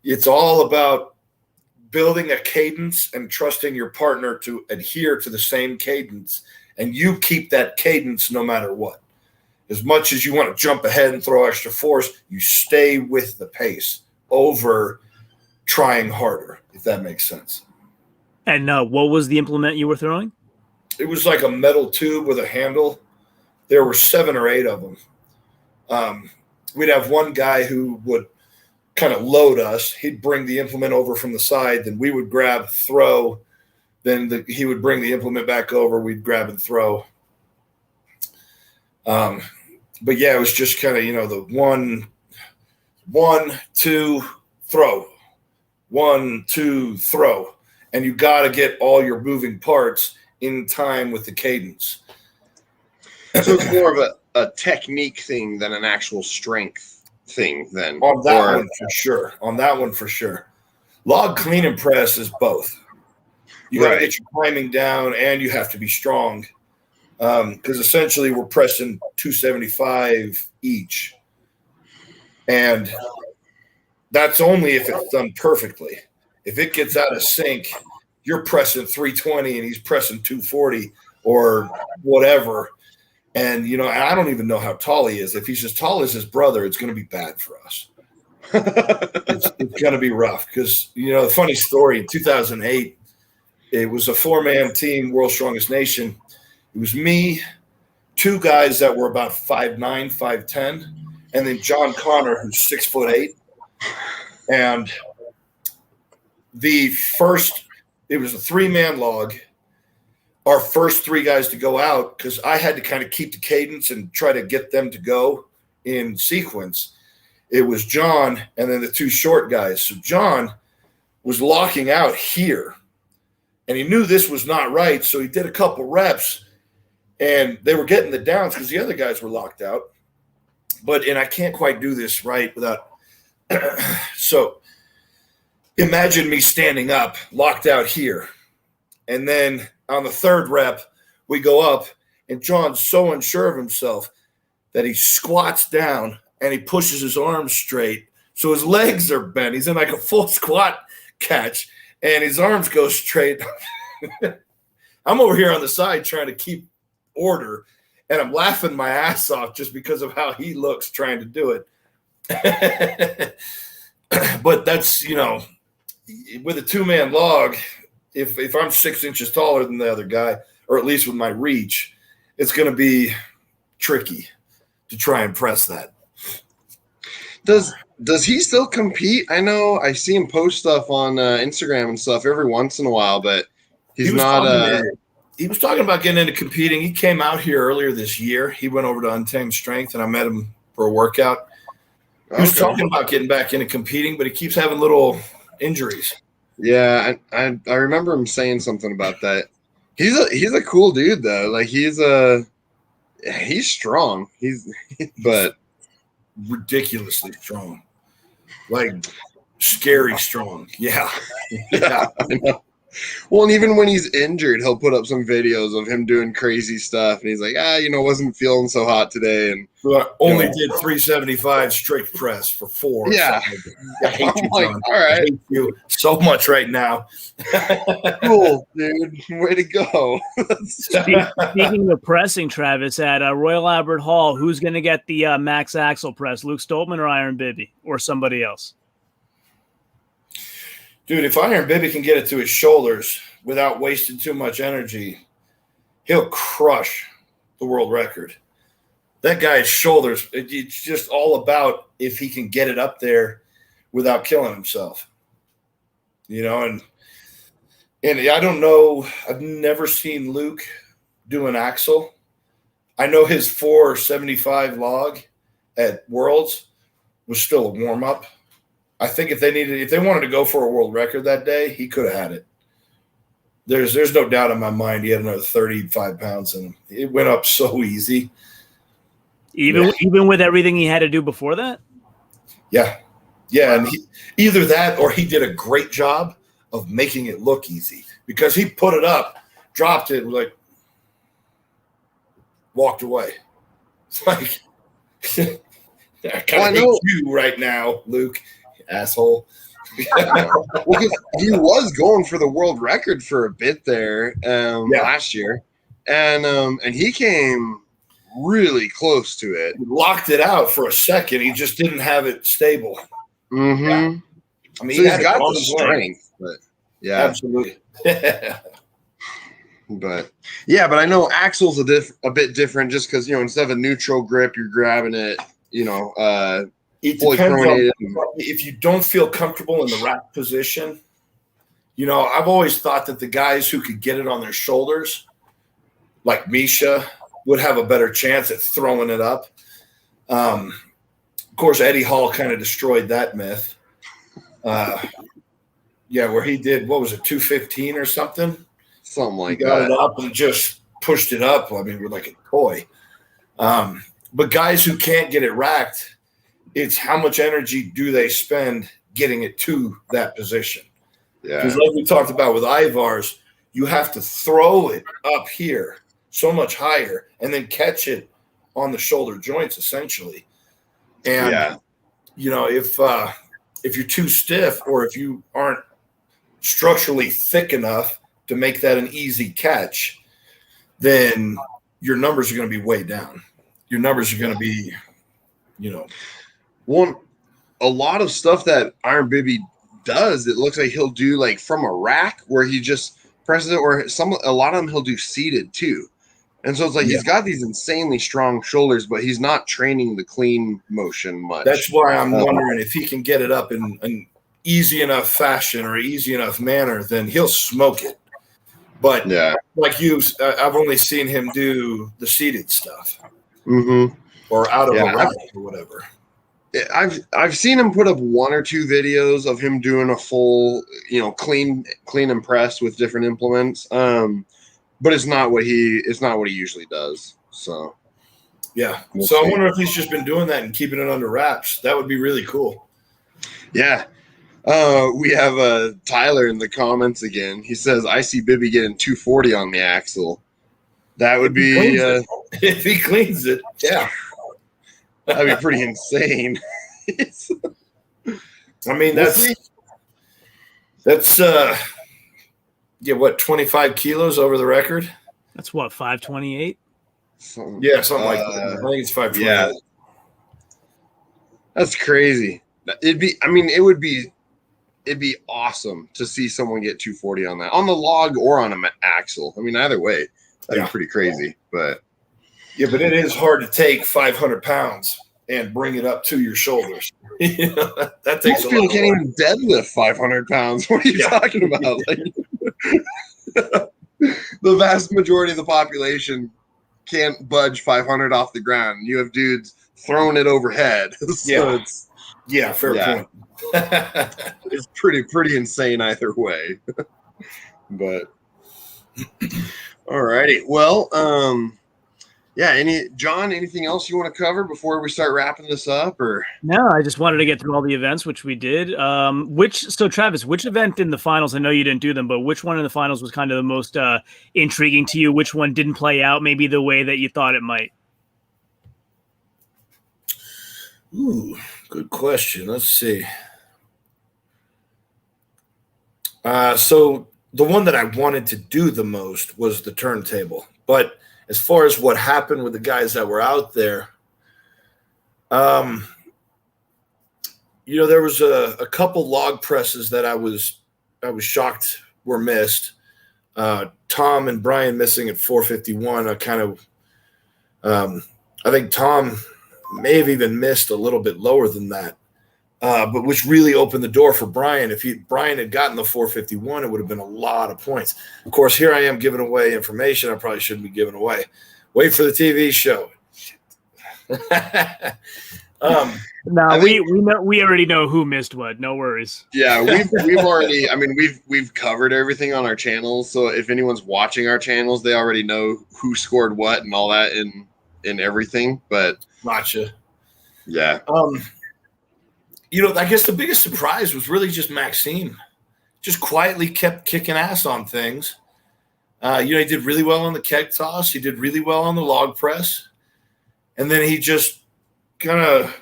it's all about building a cadence and trusting your partner to adhere to the same cadence, and you keep that cadence no matter what. As much as you want to jump ahead and throw extra force, you stay with the pace over trying harder, if that makes sense. And what was the implement you were throwing? It was like a metal tube with a handle. There were 7 or 8 of them. We'd have one guy who would kind of load us. He'd bring the implement over from the side. Then we would grab, throw. Then he would bring the implement back over. We'd grab and throw. But, yeah, it was just kind of, the 1, 2, throw. 1, 2, throw. And you got to get all your moving parts in time with the cadence. So it's more of a technique thing than an actual strength thing then. On that one for sure. Log clean and press is both. You got to get your climbing down, and you have to be strong. Because essentially we're pressing 275 each. And that's only if it's done perfectly. If it gets out of sync, you're pressing 320 and he's pressing 240 or whatever. And, I don't even know how tall he is. If he's as tall as his brother, it's going to be bad for us. It's going to be rough because, the funny story, in 2008, it was a 4-man team, World's Strongest Nation. It was me, 2 guys that were about 5'9", 5'10", and then John Connor, who's 6'8". And it was a 3-man log. Our first 3 guys to go out, because I had to kind of keep the cadence and try to get them to go in sequence. It was John and then the 2 short guys. So John was locking out here, and he knew this was not right, so he did a couple reps, and they were getting the downs because the other guys were locked out. And I can't quite do this right without – so imagine me standing up, locked out here, and then – on the 3rd rep, we go up, and John's so unsure of himself that he squats down and he pushes his arms straight. So his legs are bent. He's in like a full squat catch, and his arms go straight. I'm over here on the side trying to keep order, and I'm laughing my ass off just because of how he looks trying to do it. But that's, with a 2-man log – If I'm 6 inches taller than the other guy, or at least with my reach, it's going to be tricky to try and press that. Does he still compete? I know I see him post stuff on Instagram and stuff every once in a while, but he's not. He was talking about getting into competing. He came out here earlier this year. He went over to Untamed Strength, and I met him for a workout. He was talking about getting back into competing, but he keeps having little injuries. Yeah, I remember him saying something about that. He's a cool dude though. Like he's strong. But ridiculously strong. Like scary strong. Yeah. Yeah. Well, and even when he's injured, he'll put up some videos of him doing crazy stuff, and he's like, wasn't feeling so hot today, and only did 375 strict press for 4. Yeah. I hate you, I'm like, John. all right. I hate you so much right now. Cool, dude. Way to go. Speaking of pressing, Travis, at Royal Albert Hall, who's going to get the max axle press, Luke Stoltman or Iron Bibby, or somebody else? Dude, if Iron Bibby can get it to his shoulders without wasting too much energy, he'll crush the world record. That guy's shoulders, it's just all about if he can get it up there without killing himself. And I don't know, I've never seen Luke do an axle. I know his 475 log at Worlds was still a warm-up. I think if they wanted to go for a world record that day, he could have had it. There's no doubt in my mind he had another 35 pounds in him. It went up so easy. Even with everything he had to do before that? Yeah. Yeah, and either that or he did a great job of making it look easy because he put it up, dropped it, like walked away. It's like I kind of hate you right now, Luke, asshole. Well, he was going for the world record for a bit there last year, and he came really close to it. He locked it out for a second. He just didn't have it stable. Mm-hmm. Yeah. I mean, so he's got the strength, but yeah, absolutely. But I know axle's a bit different just because instead of a neutral grip, you're grabbing it. It depends on if you don't feel comfortable in the rack position. I've always thought that the guys who could get it on their shoulders, like Misha, would have a better chance at throwing it up. Of course, Eddie Hall kind of destroyed that myth. Where he did, what was it, 215 or something? Something like he got that. It up and just pushed it up. I mean, with like a toy. But guys who can't get it racked, it's how much energy do they spend getting it to that position? Yeah. Because like we talked about with Ivar's, you have to throw it up here so much higher and then catch it on the shoulder joints essentially. And if you're too stiff or if you aren't structurally thick enough to make that an easy catch, then your numbers are going to be way down. Your numbers are going to be, a lot of stuff that Iron Bibby does, it looks like he'll do like from a rack where he just presses it, or a lot of them he'll do seated too. And so it's like he's got these insanely strong shoulders, but he's not training the clean motion much. That's why I'm wondering if he can get it up in an easy enough fashion or easy enough manner, then he'll smoke it. But like I've only seen him do the seated stuff, or out of a rack or whatever. I've seen him put up 1 or 2 videos of him doing a full, clean and press with different implements. But it's not what he usually does. So yeah. So I wonder if he's just been doing that and keeping it under wraps. That would be really cool. Yeah. We have Tyler in the comments again. He says, I see Bibby getting 240 on the axle. That would be if he cleans it. Yeah. That'd be pretty insane. I mean, that's 25 kilos over the record? That's what, 528? Something like that. I think it's 528. Yeah. That's crazy. It'd be awesome to see someone get 240 on that, on the log or on an axle. I mean, either way, that'd be pretty crazy. But but it is hard to take 500 pounds and bring it up to your shoulders. That takes most people can't even deadlift 500 pounds. What are you talking about? The vast majority of the population can't budge 500 off the ground. You have dudes throwing it overhead. So fair point. It's pretty insane either way. But all righty. Well, Yeah. Anything else you want to cover before we start wrapping this up? Or No, I just wanted to get through all the events, which we did. So Travis, which event in the finals? I know you didn't do them, but which one in the finals was kind of the most intriguing to you? Which one didn't play out maybe the way that you thought it might? Ooh, good question. Let's see. So the one that I wanted to do the most was the turntable. But as far as what happened with the guys that were out there, there was a couple log presses that I was shocked were missed. Tom and Brian missing at 451. I think Tom may have even missed a little bit lower than that. But which really opened the door for Brian. If Brian had gotten the 451, it would have been a lot of points. Of course, here I am giving away information I probably shouldn't be giving away. Wait for the TV show. We already know who missed what. No worries. Yeah, we've already. I mean, we've covered everything on our channels. So if anyone's watching our channels, they already know who scored what and all that in everything. But gotcha. Yeah. I guess the biggest surprise was really just Maxime. Just quietly kept kicking ass on things. He did really well on the keg toss. He did really well on the log press. And then he just kind of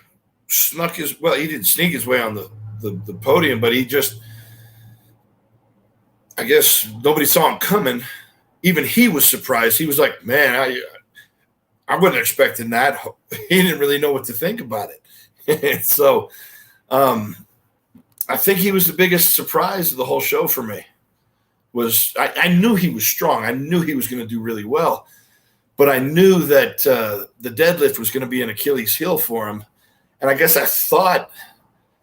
he didn't sneak his way on the podium, but he just, I guess nobody saw him coming. Even he was surprised. He was like, man, I wasn't expecting that. He didn't really know what to think about it. So, I think he was the biggest surprise of the whole show for me. I knew he was strong. I knew he was going to do really well, but I knew that the deadlift was going to be an Achilles heel for him, and I guess I thought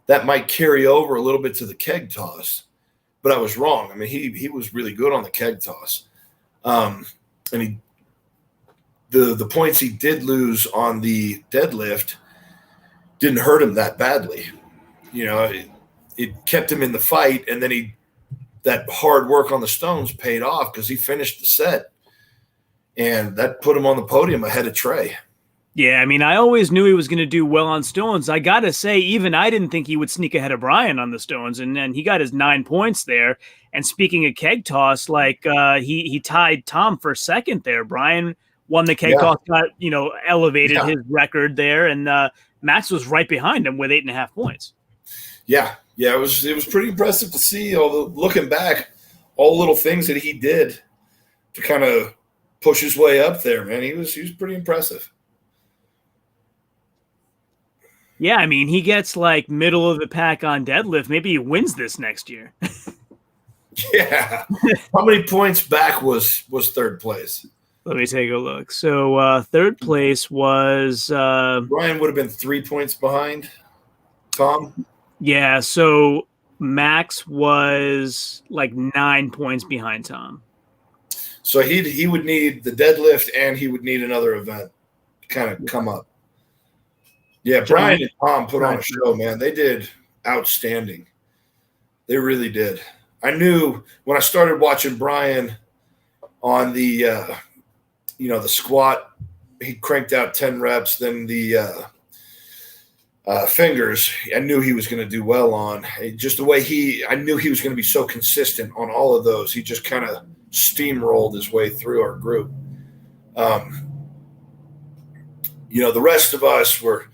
that might carry over a little bit to the keg toss, but I was wrong. I mean, he was really good on the keg toss, and the points he did lose on the deadlift didn't hurt him that badly. It kept him in the fight, and then that hard work on the stones paid off because he finished the set, and that put him on the podium ahead of Trey. Yeah, I mean, I always knew he was going to do well on stones. I got to say, even I didn't think he would sneak ahead of Brian on the stones, and then he got his 9 points there. And speaking of keg toss, he tied Tom for second there. Brian won the keg toss, elevated his record there, and Max was right behind him with 8.5 points. Yeah, it was pretty impressive to see. Although looking back, all the little things that he did to kind of push his way up there, man, he was pretty impressive. Yeah, I mean, he gets middle of the pack on deadlift. Maybe he wins this next year. Yeah. How many points back was third place? Let me take a look. So third place was Brian would have been 3 points behind Tom. Yeah, so Max was 9 points behind Tom. So he would need the deadlift and he would need another event to kind of come up. Yeah, Brian and Tom put on a show, man. They did outstanding. They really did. I knew when I started watching Brian on the the squat, he cranked out 10 reps, then the fingers, I knew he was going to do well on. Just the way I knew he was going to be so consistent on all of those. He just kind of steamrolled his way through our group. The rest of us were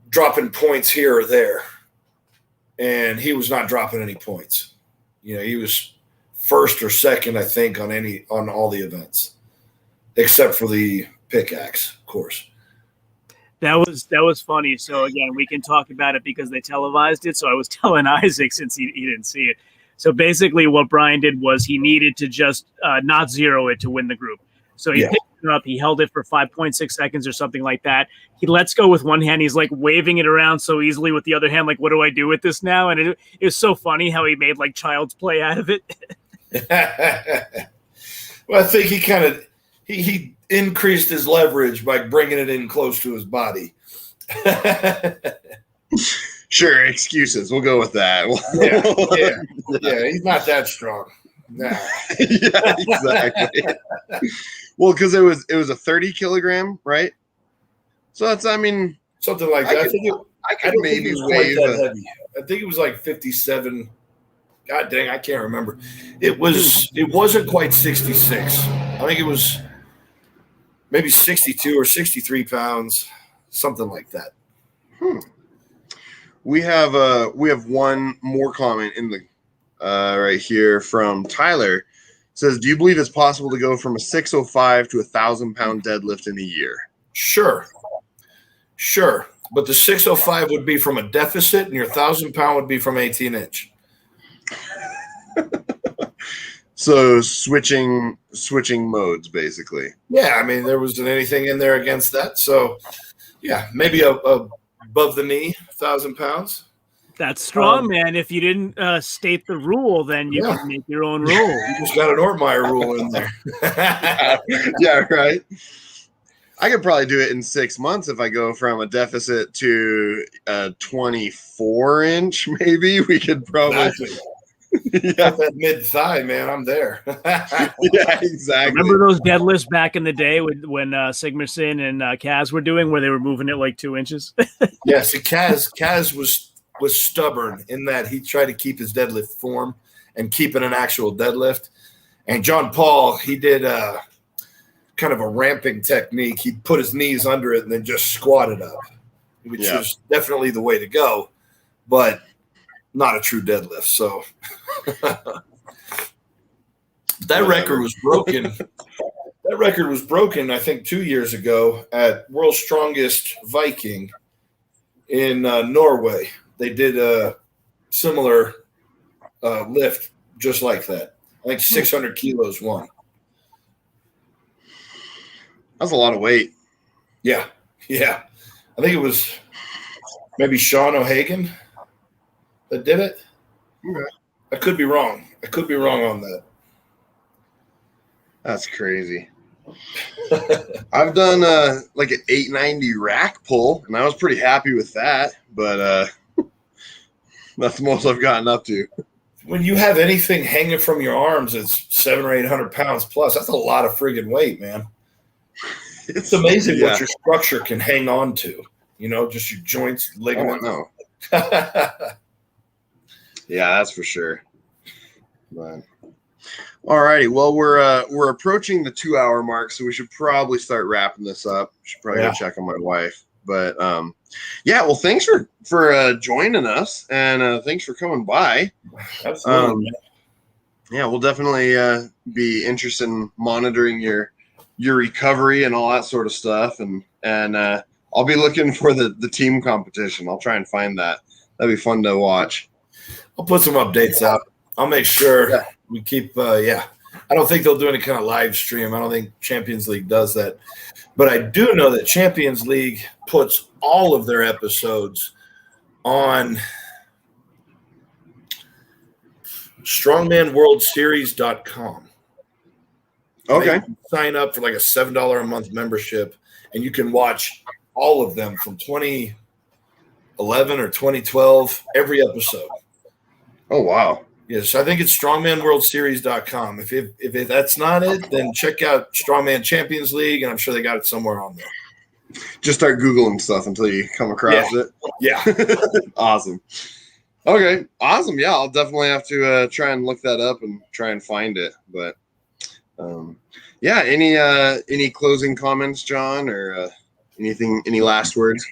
dropping points here or there, and he was not dropping any points. He was first or second, I think, on all the events, except for the pickaxe, of course. That was funny. So again, we can talk about it because they televised it. So I was telling Isaac, since he didn't see it. So basically what Brian did was he needed to just not zero it to win the group. So he picked it up, he held it for 5.6 seconds or something like that. He lets go with one hand. He's waving it around so easily with the other hand. What do I do with this now? And it was so funny how he made child's play out of it. Well, I think he increased his leverage by bringing it in close to his body. Sure, excuses. We'll go with that. Yeah, he's not that strong. Nah. Yeah, exactly. Well, because it was a 30 kilogram, right? So that's, I mean, something like that. I could maybe wave that heavy. I think it was like 57. God dang, I can't remember. It wasn't quite 66. I think it was maybe 62 or 63 pounds, something like that. We have one more comment in the right here from Tyler. It says, do you believe it's possible to go from a 605 to 1,000-pound deadlift in a year? Sure. But the 605 would be from a deficit, and your 1,000-pound would be from 18-inch. So switching modes, basically. Yeah, I mean, there wasn't anything in there against that. So, yeah, maybe a above the knee, 1,000 pounds. That's strong, man. If you didn't state the rule, then you can make your own rule. You just got an Ortmayer rule in there. Yeah, right. I could probably do it in 6 months if I go from a deficit to a 24-inch. Maybe we could probably. Yeah, that mid thigh, man. I'm there. Yeah, exactly. Remember those deadlifts back in the day when Sigmarsson and Kaz were doing, where they were moving it like 2 inches? Yeah, see, Kaz was stubborn in that he tried to keep his deadlift form and keep it an actual deadlift. And John Paul, he did kind of a ramping technique. He put his knees under it and then just squatted up, which is definitely the way to go, but not a true deadlift. So that record was broken. That record was broken, I think, 2 years ago at World's Strongest Viking in Norway. They did a similar lift just like that. I think 600 kilos won. That's a lot of weight. Yeah. I think it was maybe Sean O'Hagan that did it. Okay. I could be wrong. On that. That's crazy. I've done like an 890 rack pull, and I was pretty happy with that, but that's the most I've gotten up to. When you have anything hanging from your arms that's 700 or 800 pounds plus, that's a lot of friggin' weight, man. It's amazing what your structure can hang on to. You know, just your joints, ligaments. Oh, no. Yeah, that's for sure. But all righty. Well, we're approaching the 2-hour mark, so we should probably start wrapping this up. Should probably go check on my wife. But well, thanks for joining us, and thanks for coming by. Absolutely. We'll definitely be interested in monitoring your recovery and all that sort of stuff, and I'll be looking for the team competition. I'll try and find that. That'd be fun to watch. I'll put some updates out. I'll make sure we keep. I don't think they'll do any kind of live stream. I don't think Champions League does that. But I do know that Champions League puts all of their episodes on strongmanworldseries.com. Okay. You can sign up for like a $7 a month membership, and you can watch all of them from 2011 or 2012, every episode. Oh, wow. Yes, I think it's strongmanworldseries.com. If that's not it, then check out Strongman Champions League, and I'm sure they got it somewhere on there. Just start Googling stuff until you come across it. Yeah. Awesome. Okay. Awesome. Yeah, I'll definitely have to try and look that up and try and find it. But any closing comments, John, or anything? Any last words?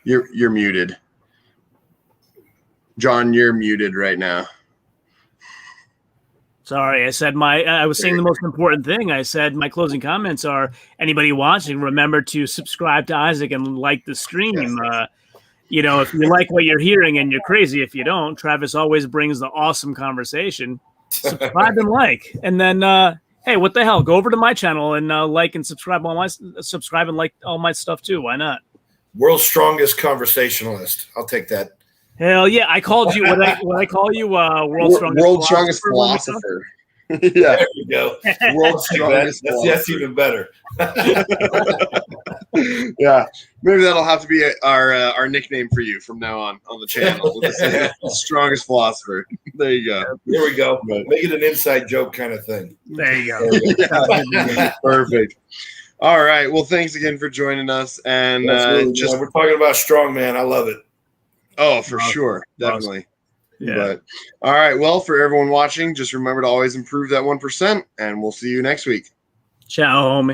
You're muted. John, you're muted right now. Sorry, I was saying the most important thing. I said my closing comments are: anybody watching, remember to subscribe to Isaac and like the stream. Yes. If you like what you're hearing, and you're crazy if you don't, Travis always brings the awesome conversation. Subscribe and like, and then hey, what the hell? Go over to my channel and like and subscribe and like all my stuff too. Why not? World's strongest conversationalist. I'll take that. Hell yeah! I called you. What I call you? World's strongest philosopher. Yeah, There we go. world's strongest That's even better. Yeah, maybe that'll have to be our nickname for you from now on the channel. We'll just say strongest philosopher. There you go. There we go. Right. Make it an inside joke kind of thing. There you go. Yeah. Perfect. All right. Well, thanks again for joining us. And Absolutely, man. We're talking about Strongman. I love it. Oh, for sure. Definitely. Yeah. But all right. Well, for everyone watching, just remember to always improve that 1%, and we'll see you next week. Ciao, homie.